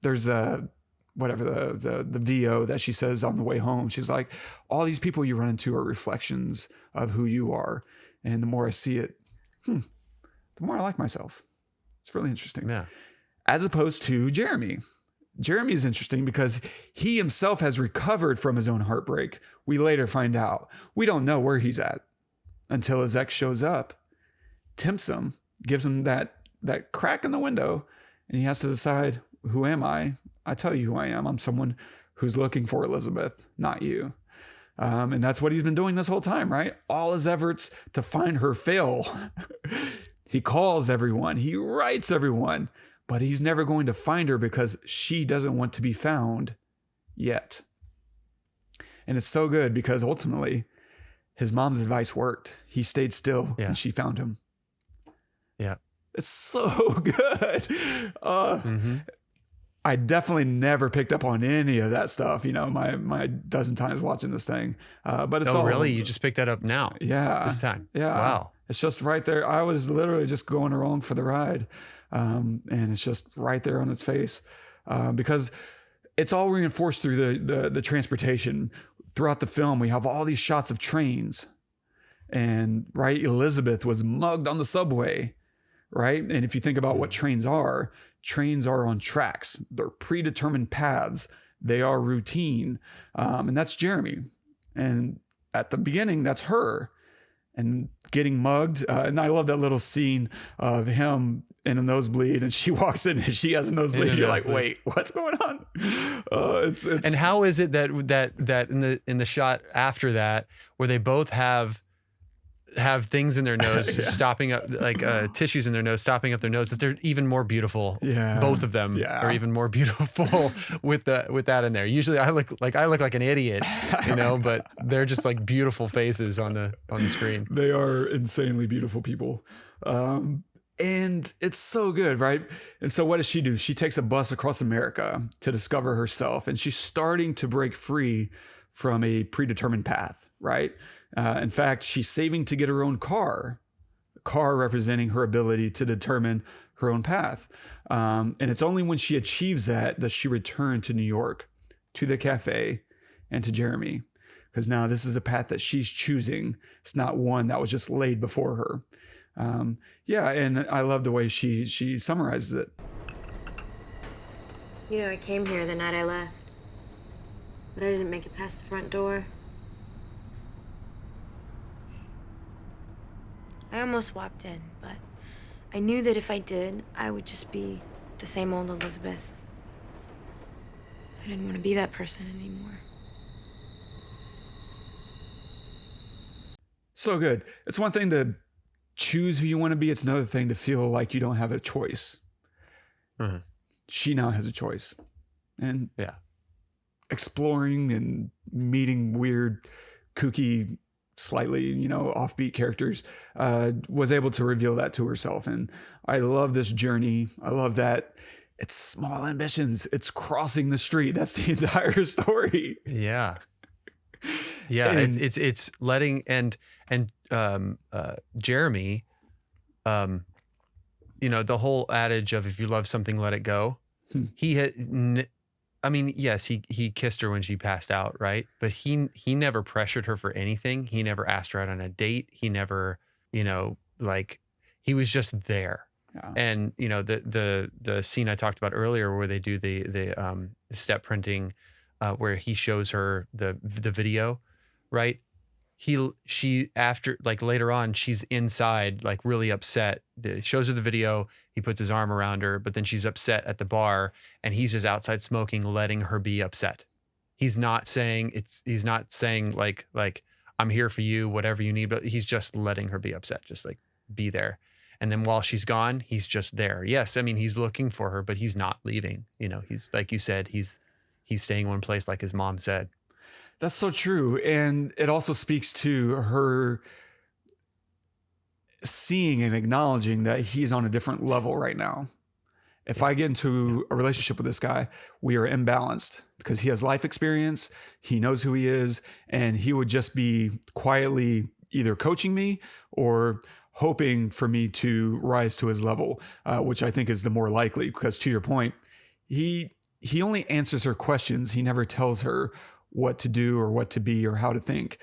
Speaker 2: There's the VO that she says on the way home. She's like, all these people you run into are reflections of who you are, and the more I see it, the more I like myself. It's really interesting.
Speaker 3: Yeah.
Speaker 2: As opposed to Jeremy. Jeremy is interesting because he himself has recovered from his own heartbreak. We later find out. We don't know where he's at until his ex shows up, tempts him, gives him that crack in the window, and he has to decide, who am I? I tell you who I am. I'm someone who's looking for Elizabeth, not you. And that's what he's been doing this whole time, right? All his efforts to find her fail. He calls everyone. He writes everyone. But he's never going to find her because she doesn't want to be found yet. And it's so good because ultimately his mom's advice worked. He stayed still and she found him.
Speaker 3: Yeah.
Speaker 2: It's so good. I definitely never picked up on any of that stuff, my dozen times watching this thing. But it's all
Speaker 3: really? You just picked that up now?
Speaker 2: Yeah.
Speaker 3: This time?
Speaker 2: Yeah.
Speaker 3: Wow.
Speaker 2: It's just right there. I was literally just going along for the ride. And it's just right there on its face, because it's all reinforced through the transportation. Throughout the film, we have all these shots of trains, and right, Elizabeth was mugged on the subway, right? And if you think about what trains are on tracks. They're predetermined paths. They are routine. And that's Jeremy. And at the beginning, that's her. And getting mugged. And I love that little scene of him in a nosebleed, and she walks in and she has a nosebleed. You're like, wait, what's going on? It's
Speaker 3: And how is it that in the shot after that, where they both have things in their nose stopping up, like tissues in their nose stopping up their nose, that they're even more beautiful.
Speaker 2: Yeah,
Speaker 3: both of them are even more beautiful with that in there. Usually I look like an idiot, but they're just like beautiful faces on the screen.
Speaker 2: They are insanely beautiful people. And it's so good, right? And so what does she do? She takes a bus across America to discover herself, and she's starting to break free from a predetermined path, right? In fact, she's saving to get her own car, a car representing her ability to determine her own path. And it's only when she achieves that she returned to New York, to the cafe, and to Jeremy. Because now this is a path that she's choosing. It's not one that was just laid before her. And I love the way she summarizes it.
Speaker 4: I came here the night I left, but I didn't make it past the front door. I almost walked in, but I knew that if I did, I would just be the same old Elizabeth. I didn't want to be that person anymore.
Speaker 2: So good. It's one thing to choose who you want to be. It's another thing to feel like you don't have a choice.
Speaker 3: Mm-hmm.
Speaker 2: She now has a choice. And exploring and meeting weird, kooky, slightly, offbeat characters, was able to reveal that to herself. And I love this journey. I love that it's small ambitions. It's crossing the street. That's the entire story.
Speaker 3: Yeah. Yeah. And it's letting, and Jeremy, the whole adage of if you love something, let it go. He had, yes, he kissed her when she passed out, right? But he never pressured her for anything. He never asked her out on a date. He never, he was just there. Yeah. And the scene I talked about earlier, where they do the step printing, where he shows her the video, right? She after, like, later on, she's inside, like, really upset. Shows her the video. He puts his arm around her, but then she's upset at the bar, and he's just outside smoking, letting her be upset. He's not saying like I'm here for you, whatever you need, but he's just letting her be upset, just like be there. And then while she's gone, he's just there. Yes, he's looking for her, but he's not leaving. He's, like you said, he's staying one place, like his mom said.
Speaker 2: That's so true. And it also speaks to her seeing and acknowledging that he's on a different level right now. If I get into a relationship with this guy, we are imbalanced because he has life experience, he knows who he is, and he would just be quietly either coaching me or hoping for me to rise to his level, which I think is the more likely, because to your point, he only answers her questions. He never tells her what to do or what to be or how to think.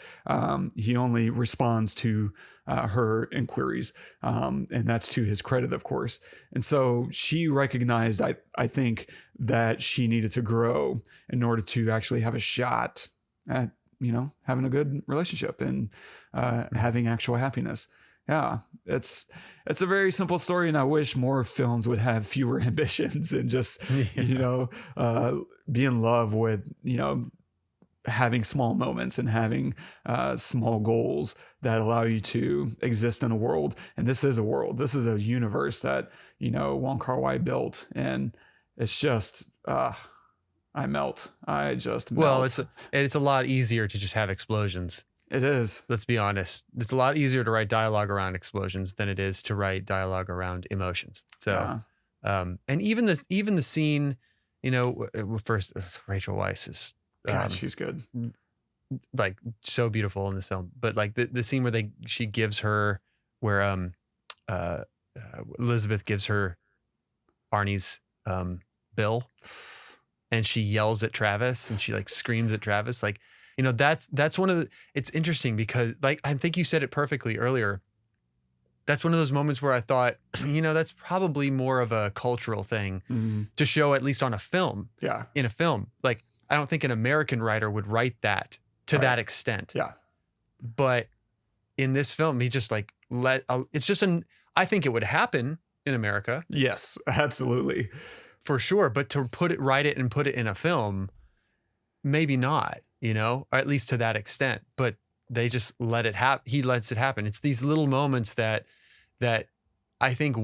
Speaker 2: He only responds to her inquiries. And that's to his credit, of course. And so she recognized, I think, that she needed to grow in order to actually have a shot at, having a good relationship and having actual happiness. Yeah, it's a very simple story, and I wish more films would have fewer ambitions and just, be in love with, having small moments and having small goals that allow you to exist in a world. And this is a world. This is a universe that, Wong Kar-wai built. And it's just, I melt. I just melt.
Speaker 3: Well, it's a lot easier to just have explosions.
Speaker 2: It is.
Speaker 3: Let's be honest. It's a lot easier to write dialogue around explosions than it is to write dialogue around emotions. So, and even the scene, first, Rachel Weisz is,
Speaker 2: God, she's good.
Speaker 3: Like, so beautiful in this film. But like the scene where she gives her, where Elizabeth gives her Arnie's bill, and she yells at Travis and she like screams at Travis. Like, you know, that's one of the, it's interesting because like, I think you said it perfectly earlier. That's one of those moments where I thought, you know, that's probably more of a cultural thing to show, at least on a film.
Speaker 2: Yeah.
Speaker 3: In a film. Like, I don't think an American writer would write that to that extent.
Speaker 2: Yeah.
Speaker 3: But in this film, he just like it's just I think it would happen in America.
Speaker 2: Yes, absolutely.
Speaker 3: For sure. But to write it and put it in a film, maybe not, you know, or at least to that extent. But they just let it happen. He lets it happen. It's these little moments that I think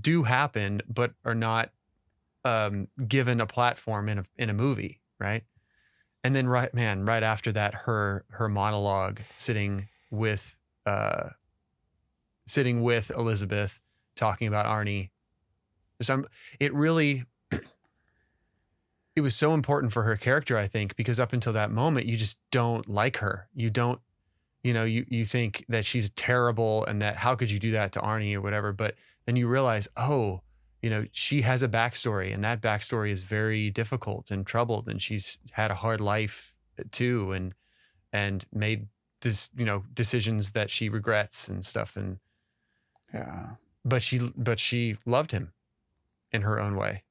Speaker 3: do happen, but are not given a platform in a movie, right? And then right after that, her monologue sitting with Elizabeth talking about Arnie. It was so important for her character, I think, because up until that moment, you just don't like her. You don't, you know, you think that she's terrible and that how could you do that to Arnie or whatever. But then you realize, oh, you know, she has a backstory, and that backstory is very difficult and troubled, and she's had a hard life too, and made decisions that she regrets and stuff. And
Speaker 2: yeah,
Speaker 3: but she loved him in her own way,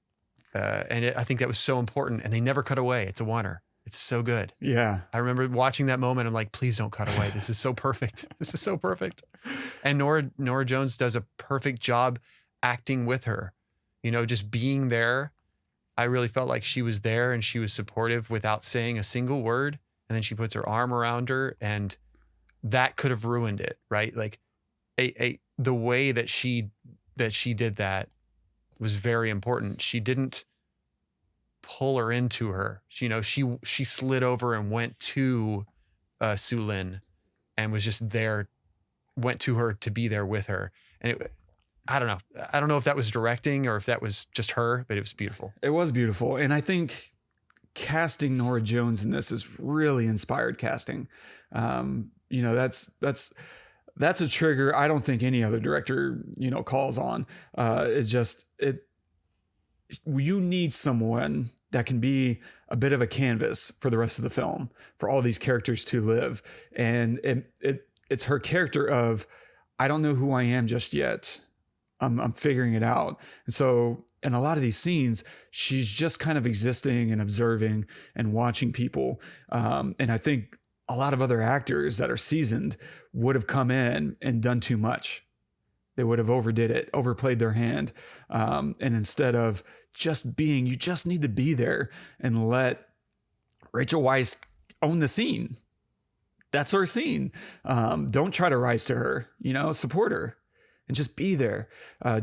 Speaker 3: and I think that was so important. And they never cut away. It's a oneer. It's so good.
Speaker 2: Yeah,
Speaker 3: I remember watching that moment. I'm like, please don't cut away. This is so perfect. This is so perfect. And Norah Jones does a perfect job acting with her. You know, just being there. I really felt like she was there and she was supportive without saying a single word. And then she puts her arm around her, and that could have ruined it, right? Like the way that she did that was very important. She didn't pull her into her. She slid over and went to Su Lin and was just there, went to her to be there with her. And I don't know. I don't know if that was directing or if that was just her, but it was beautiful.
Speaker 2: It was beautiful. And I think casting Norah Jones in this is really inspired casting. You know, that's a trigger I don't think any other director, you know, calls on. You need someone that can be a bit of a canvas for the rest of the film, for all these characters to live. And it's her character of, I don't know who I am just yet. I'm figuring it out. And so in a lot of these scenes, she's just kind of existing and observing and watching people. And I think a lot of other actors that are seasoned would have come in and done too much. They would have overdid it, overplayed their hand. And instead of just being, you just need to be there and let Rachel Weisz own the scene. That's her scene. Don't try to rise to her, you know, support her. And just be there.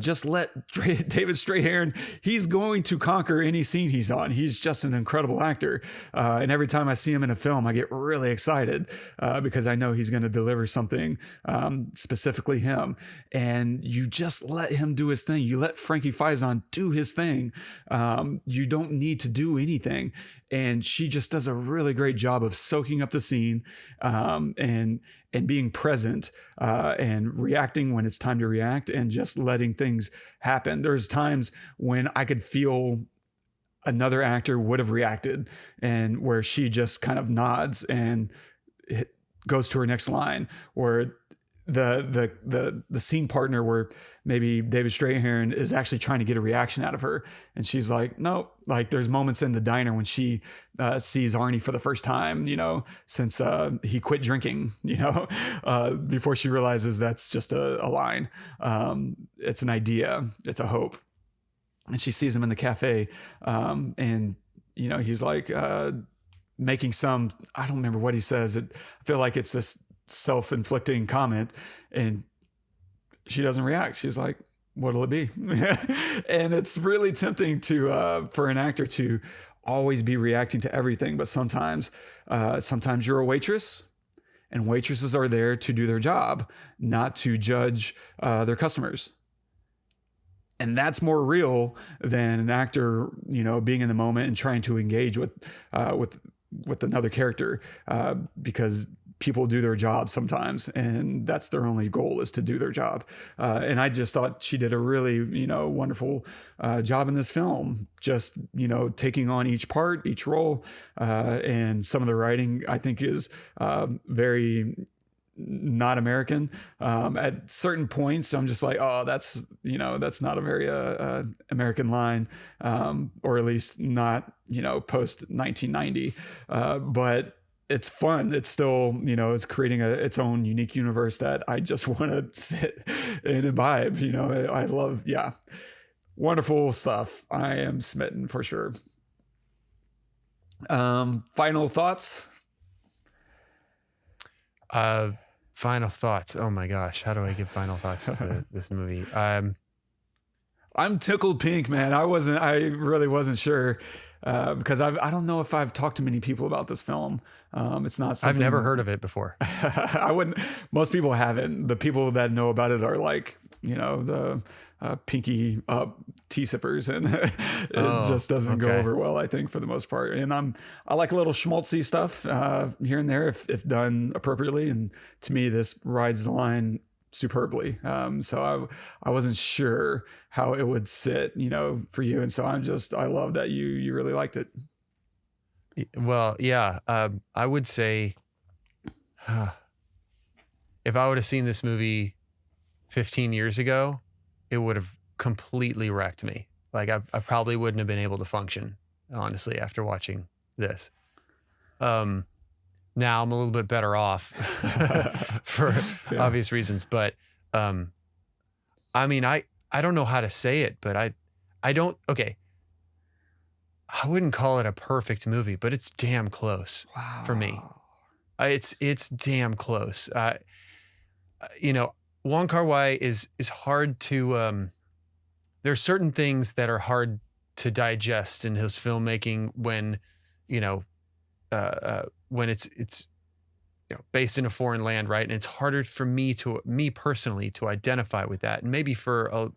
Speaker 2: Just let David Strathairn, he's going to conquer any scene he's on. He's just an incredible actor. And every time I see him in a film, I get really excited because I know he's going to deliver something, specifically him. And you just let him do his thing. You let Frankie Faison do his thing. You don't need to do anything. And she just does a really great job of soaking up the scene and being present and reacting when it's time to react and just letting things happen. There's times when I could feel another actor would have reacted and where she just kind of nods and goes to her next line, or the scene partner where maybe David Strathairn is actually trying to get a reaction out of her. And she's like, nope. Like there's moments in the diner when she sees Arnie for the first time, you know, since he quit drinking, you know, before she realizes that's just a line. It's an idea. It's a hope. And she sees him in the cafe. And, you know, he's like making some, I don't remember what he says. I feel like it's this self-inflicting comment, and she doesn't react. She's like, what'll it be? And it's really tempting to for an actor to always be reacting to everything, but sometimes you're a waitress, and waitresses are there to do their job, not to judge their customers. And that's more real than an actor, you know, being in the moment and trying to engage with another character, because people do their job sometimes, and that's their only goal, is to do their job. And I just thought she did a really, wonderful job in this film, just, taking on each part, each role. And some of the writing, I think, is very not American. At certain points, I'm just like, oh, that's not a very American line, or at least not, post 1990. But it's fun. It's still, it's creating its own unique universe that I just want to sit and imbibe. I love, wonderful stuff. I am smitten for sure. Final thoughts?
Speaker 3: Final thoughts. Oh my gosh. How do I give final thoughts to this movie?
Speaker 2: I'm tickled pink, man. I really wasn't sure, because I don't know if I've talked to many people about this film. It's not something
Speaker 3: I've never heard of it before.
Speaker 2: I wouldn't. Most people haven't. The people that know about it are like, the pinky up tea sippers, and it just doesn't go over well, I think, for the most part. And I like a little schmaltzy stuff here and there if done appropriately. And to me, this rides the line superbly. So I wasn't sure how it would sit, for you. And so I love that you really liked it.
Speaker 3: Well, yeah. I would say, if I would have seen this movie 15 years ago, it would have completely wrecked me. Like I probably wouldn't have been able to function, honestly, after watching this. Now I'm a little bit better off for obvious reasons, but I mean, I don't know how to say it, but I wouldn't call it a perfect movie, but it's damn close for me. It's damn close. Wong Kar-wai is hard to, there's certain things that are hard to digest in his filmmaking when it's based in a foreign land, right? And it's harder for me personally to identify with that, and maybe for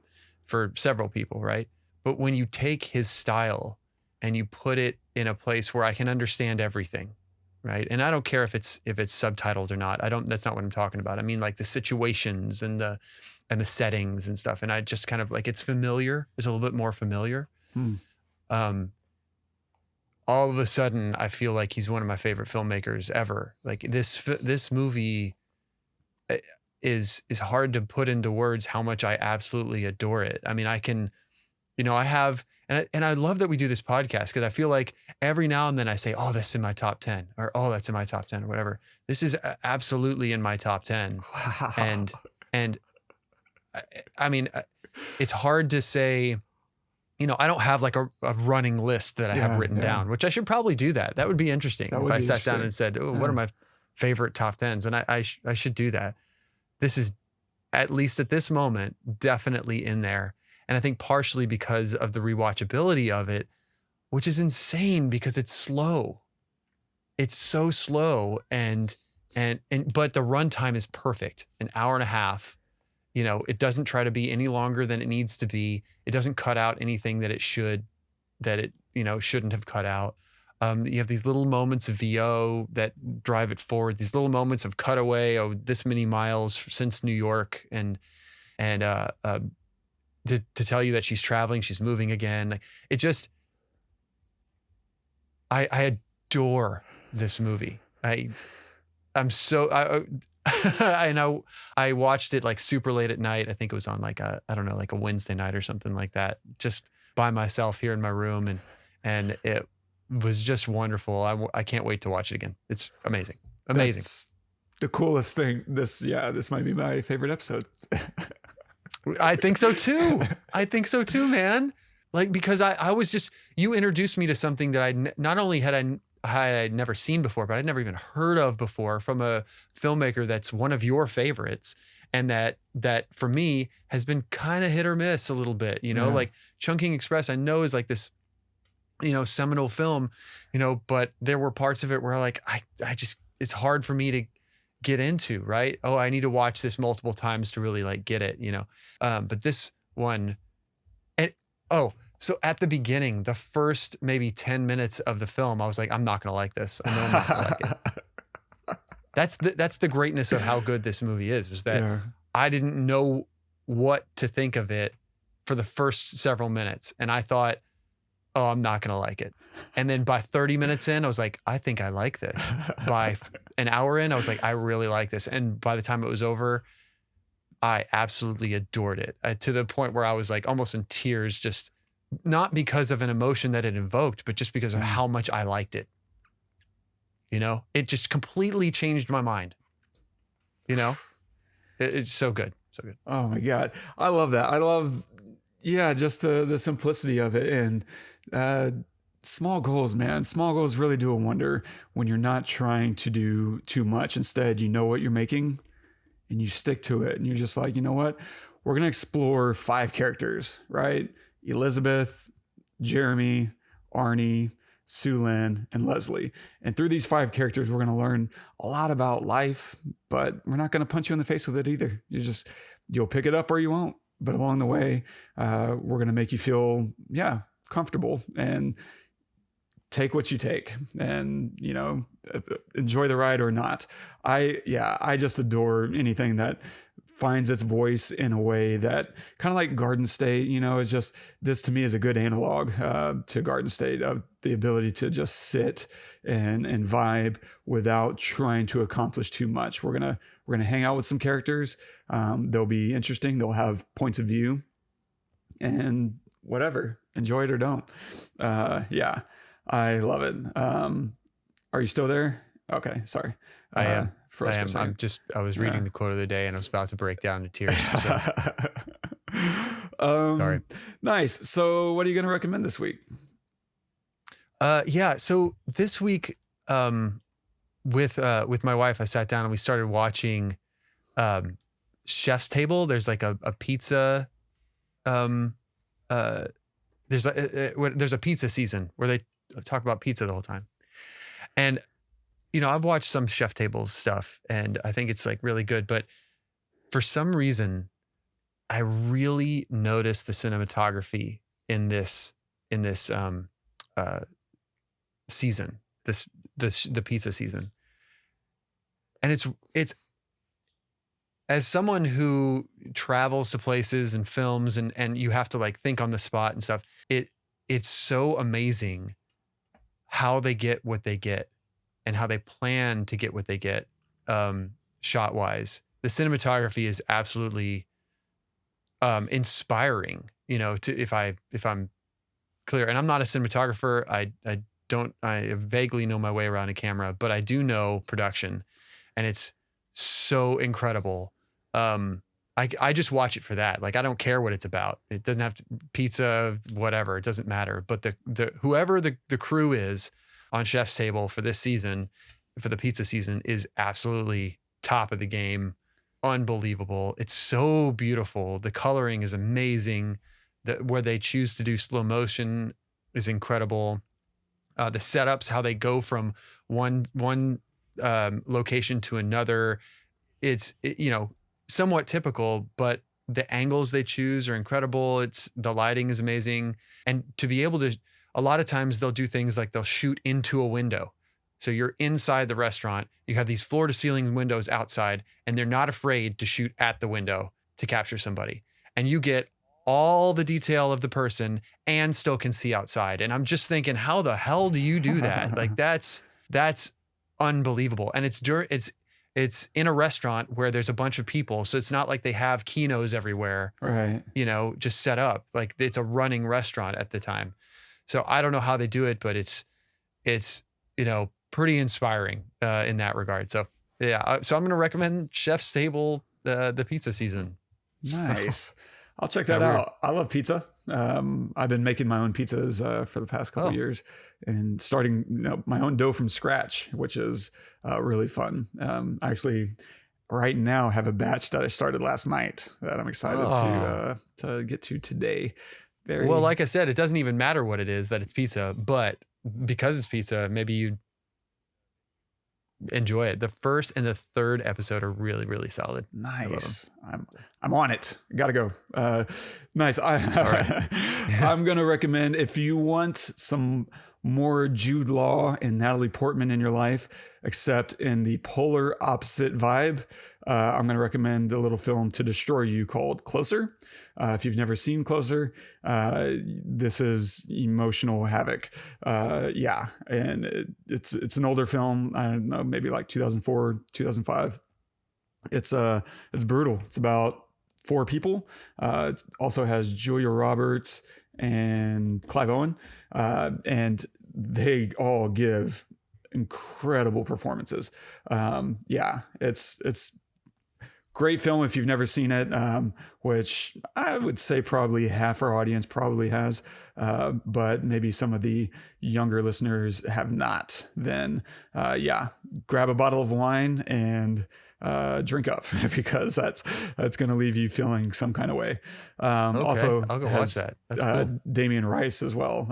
Speaker 3: several people, right? But when you take his style and you put it in a place where I can understand everything, right? And I don't care if it's subtitled or not. That's not what I'm talking about. I mean, like the situations and the settings and stuff. And I just kind of like, it's familiar. It's a little bit more familiar. All of a sudden I feel like he's one of my favorite filmmakers ever. Like this movie is hard to put into words how much I absolutely adore it. I mean, I can, I have, and I love that we do this podcast, because I feel like every now and then I say, oh, this is in my top 10, or oh, that's in my top 10, or whatever. This is absolutely in my top 10. Wow. And I mean, it's hard to say, I don't have like a running list that I have written down, which I should probably do that. That would be interesting if I sat down and said, oh, what are my favorite top 10s? And I should do that. This is, at least at this moment, definitely in there. And I think partially because of the rewatchability of it, which is insane because it's slow. It's so slow, but the runtime is perfect. An hour and a half. It doesn't try to be any longer than it needs to be. It doesn't cut out anything that it shouldn't have cut out. You have these little moments of VO that drive it forward. These little moments of cutaway, this many miles since New York, and to tell you that she's traveling, she's moving again. It just, I adore this movie. I watched it like super late at night. I think it was on like a Wednesday night or something like that, just by myself here in my room. And it was just wonderful. I can't wait to watch it again. It's amazing. Amazing.
Speaker 2: That's the coolest thing. This might be my favorite episode.
Speaker 3: I think so too, man. Like, because I was just, you introduced me to something that not only had I'd never seen before, but I'd never even heard of before, from a filmmaker that's one of your favorites, and that for me has been kind of hit or miss a little bit, like Chungking Express, I know is like this, seminal film, but there were parts of it where like, I just, it's hard for me to get into, right? Oh, I need to watch this multiple times to really like get it, but this one, so at the beginning, the first maybe 10 minutes of the film, I was like, I'm not going to like this. I know I'm not going to like it. That's the greatness of how good this movie is, was that
Speaker 2: Yeah.
Speaker 3: I didn't know what to think of it for the first several minutes. And I thought, oh, I'm not going to like it. And then by 30 minutes in, I was like, I think I like this. By an hour in, I was like, I really like this. And by the time it was over, I absolutely adored it, to the point where I was like almost in tears, just not because of an emotion that it invoked, but just because of how much I liked it. You know, it just completely changed my mind. You know, it's so good. So good.
Speaker 2: Oh my God. I love that. I love, just the simplicity of it. And small goals, man. Small goals really do a wonder when you're not trying to do too much. Instead, you know what you're making and you stick to it. And you're just like, you know what? We're going to explore 5 characters, right? Elizabeth, Jeremy, Arnie, Sue Lynn, and Leslie. And through these 5 characters, we're going to learn a lot about life, but we're not going to punch you in the face with it either. You'll pick it up or you won't. But along the way, we're going to make you feel, comfortable, and take what you take, and, enjoy the ride or not. I just adore anything that finds its voice in a way that kind of like Garden State, is just, this to me is a good analog to Garden State, of the ability to just sit and vibe without trying to accomplish too much. We're gonna hang out with some characters. They'll be interesting. They'll have points of view, and whatever, enjoy it or don't. I love it. Are you still there? Okay, sorry.
Speaker 3: I am.
Speaker 2: For us
Speaker 3: I
Speaker 2: for a
Speaker 3: am.
Speaker 2: second.
Speaker 3: I was reading the quote of the day and I was about to break down to tears. So. Sorry.
Speaker 2: Nice. So what are you going to recommend this week?
Speaker 3: So this week, with my wife, I sat down and we started watching, Chef's Table. There's like a pizza, there's a pizza season where they talk about pizza the whole time. And, I've watched some Chef Table stuff and I think it's like really good, but for some reason I really noticed the cinematography in this season, the pizza season. And it's as someone who travels to places and films and you have to like think on the spot and stuff, it's so amazing how they get what they get and how they plan to get what they get, shot wise. The cinematography is absolutely inspiring, if I'm clear. And I'm not a cinematographer. I vaguely know my way around a camera, but I do know production, and it's so incredible. I just watch it for that. Like, I don't care what it's about. It doesn't have to pizza, whatever. It doesn't matter. But whoever the crew is on Chef's Table for this season, for the pizza season, is absolutely top of the game. Unbelievable. It's so beautiful. The coloring is amazing. Where they choose to do slow motion is incredible. The setups, how they go from one location to another, it's somewhat typical, but the angles they choose are incredible. The lighting is amazing. And to be able to, a lot of times they'll do things like they'll shoot into a window. So you're inside the restaurant, you have these floor to ceiling windows outside, and they're not afraid to shoot at the window to capture somebody. And you get all the detail of the person and still can see outside. And I'm just thinking, how the hell do you do that? Like that's unbelievable. And it's in a restaurant where there's a bunch of people. So it's not like they have kinos everywhere,
Speaker 2: Right.
Speaker 3: Just set up. Like, it's a running restaurant at the time. So I don't know how they do it, but it's pretty inspiring in that regard. So yeah. So I'm going to recommend Chef's Table, the pizza season.
Speaker 2: Nice. I'll check that out. I love pizza. I've been making my own pizzas for the past couple of years, and starting my own dough from scratch, which is really fun. I actually right now have a batch that I started last night that I'm excited to get to today.
Speaker 3: Well, like I said, it doesn't even matter what it is that it's pizza, but because it's pizza, maybe you enjoy it. The first and the third episode are really, really solid.
Speaker 2: Nice. I'm on it. Gotta go. Nice.
Speaker 3: right.
Speaker 2: I'm gonna recommend, if you want some more Jude Law and Natalie Portman in your life, except in the polar opposite vibe, I'm going to recommend a little film to destroy you called Closer. If you've never seen Closer, this is emotional havoc. And it's an older film. I don't know, maybe like 2004, 2005. It's brutal. It's about 4 people. It also has Julia Roberts and Clive Owen, and they all give incredible performances. It's great film if you've never seen it, which I would say probably half our audience probably has, but maybe some of the younger listeners have not. Then grab a bottle of wine and drink up, because that's going to leave you feeling some kind of way. Also,
Speaker 3: I'll go
Speaker 2: has,
Speaker 3: watch that. That's cool.
Speaker 2: Damien Rice as well.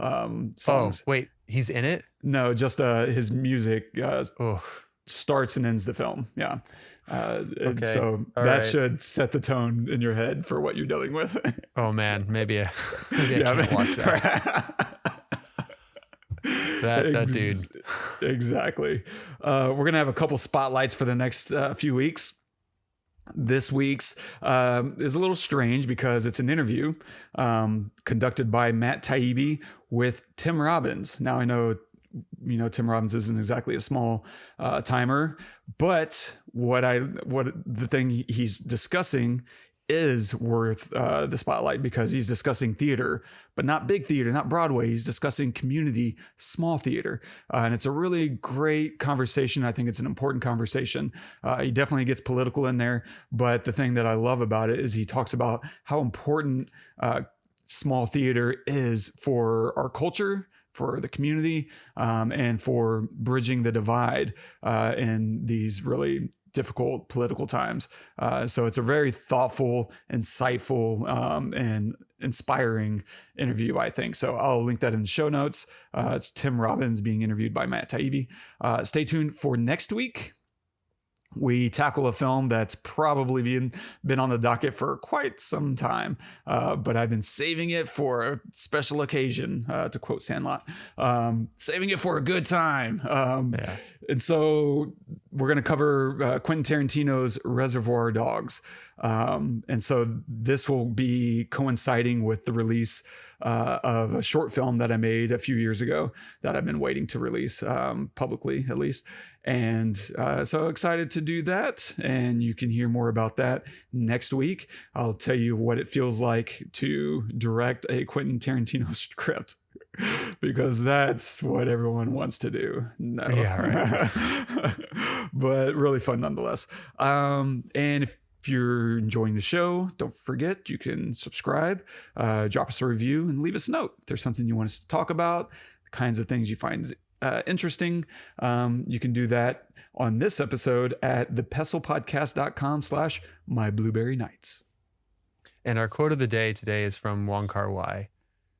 Speaker 2: Songs.
Speaker 3: Oh, wait, he's in it?
Speaker 2: No, just his music starts and ends the film. Yeah. So
Speaker 3: All
Speaker 2: that
Speaker 3: right.
Speaker 2: should set the tone in your head for what you're dealing with.
Speaker 3: Oh man, maybe I can't watch that. That dude.
Speaker 2: Exactly. We're going to have a couple spotlights for the next few weeks. This week's is a little strange because it's an interview conducted by Matt Taibbi with Tim Robbins. Now I know, Tim Robbins isn't exactly a small timer, but what the thing he's discussing is worth the spotlight, because he's discussing theater, but not big theater, not Broadway. He's discussing community, small theater. And it's a really great conversation. I think it's an important conversation. He definitely gets political in there, but the thing that I love about it is he talks about how important small theater is for our culture, for the community, and for bridging the divide in these really difficult political times. So it's a very thoughtful, insightful, and inspiring interview, I think. So I'll link that in the show notes. It's Tim Robbins being interviewed by Matt Taibbi. Stay tuned for next week. We tackle a film that's probably been on the docket for quite some time, but I've been saving it for a special occasion, to quote Sandlot, saving it for a good time. And so we're going to cover Quentin Tarantino's Reservoir Dogs. And so this will be coinciding with the release of a short film that I made a few years ago that I've been waiting to release publicly, at least. And so excited to do that. And you can hear more about that next week. I'll tell you what it feels like to direct a Quentin Tarantino script, because that's what everyone wants to do. No.
Speaker 3: Yeah, right.
Speaker 2: But really fun nonetheless. And if you're enjoying the show, don't forget you can subscribe, drop us a review, and leave us a note. If there's something you want us to talk about, the kinds of things you find interesting, you can do that on this episode at thepestlepodcast.com/myblueberrynights.
Speaker 3: And our quote of the day today is from Wong Kar-wai.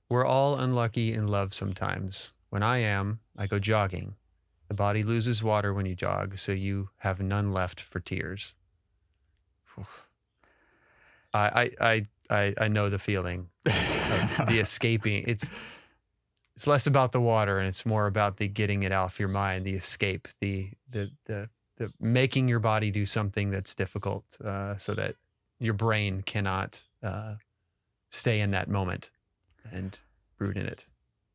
Speaker 3: We're all unlucky in love sometimes. When I go jogging. The body loses water when you jog, so you have none left for tears. I know the feeling of the escaping. It's less about the water and it's more about the getting it off your mind, the escape, the making your body do something that's difficult, so that your brain cannot stay in that moment and root in it.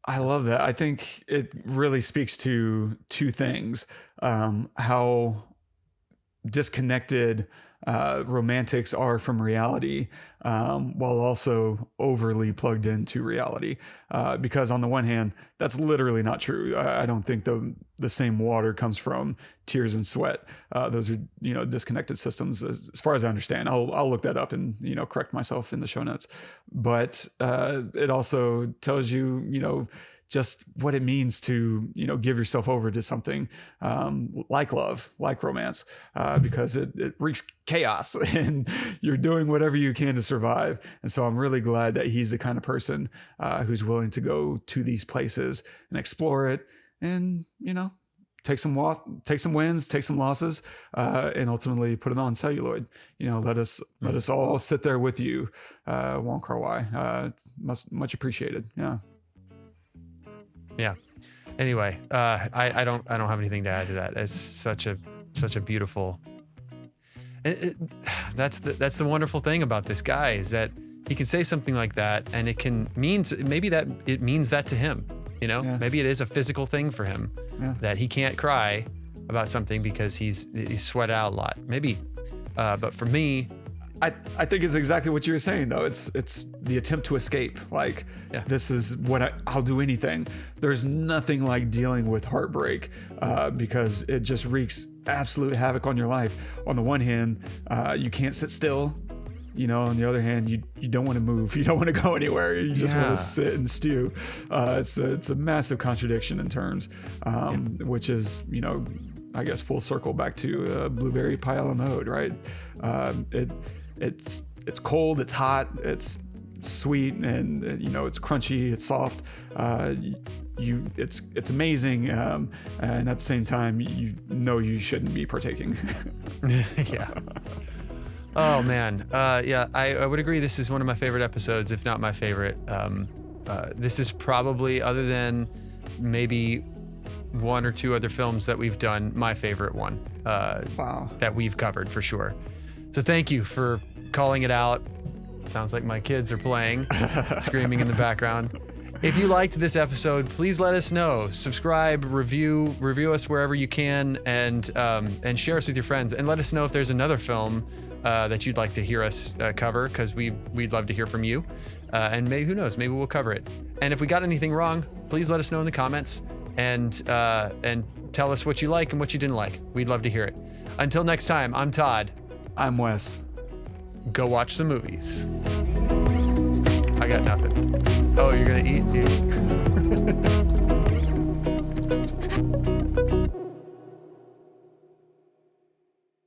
Speaker 2: I love that. I think it really speaks to two things: how disconnected romantics are from reality, while also overly plugged into reality. Because on the one hand, that's literally not true. I don't think the same water comes from tears and sweat. Those are, disconnected systems as far as I understand. I'll look that up and, correct myself in the show notes. But it also tells you, just what it means to, give yourself over to something like love, like romance, because it wreaks chaos and you're doing whatever you can to survive. And so I'm really glad that he's the kind of person who's willing to go to these places and explore it and, take some wins, take some losses, and ultimately put it on celluloid. Let us all sit there with you, Wong Kar-wai. It's much appreciated. Yeah.
Speaker 3: Yeah. Anyway, I don't have anything to add to that. It's such a beautiful. That's the wonderful thing about this guy is that he can say something like that, and it means that to him. You know, maybe it is a physical thing for him that he can't cry about something because he's sweat out a lot. Maybe, but for me,
Speaker 2: I think it's exactly what you were saying though. It's the attempt to escape. Like this is what I'll do anything. There's nothing like dealing with heartbreak because it just wreaks absolute havoc on your life. On the one hand, you can't sit still. You know, on the other hand, you don't want to move. You don't want to go anywhere. You just want to sit and stew. It's a massive contradiction in terms, which is, you know, I guess full circle back to Blueberry Pie a la mode, right? It's cold, it's hot, it's sweet, and you know, it's crunchy, it's soft. It's amazing, and at the same time, you know you shouldn't be partaking.
Speaker 3: Yeah. Oh man, I would agree. This is one of my favorite episodes, if not my favorite. This is probably, other than maybe one or two other films that we've done, my favorite one.
Speaker 2: Wow.
Speaker 3: That we've covered for sure. So thank you for calling it out. Sounds like my kids are playing, screaming in the background. If you liked this episode, please let us know. Subscribe, review us wherever you can, and share us with your friends. And let us know if there's another film that you'd like to hear us cover, because we'd love to hear from you. And maybe, who knows, maybe we'll cover it. And if we got anything wrong, please let us know in the comments and tell us what you like and what you didn't like. We'd love to hear it. Until next time, I'm Todd.
Speaker 2: I'm Wes.
Speaker 3: Go watch some movies. I got nothing. Oh, you're gonna eat?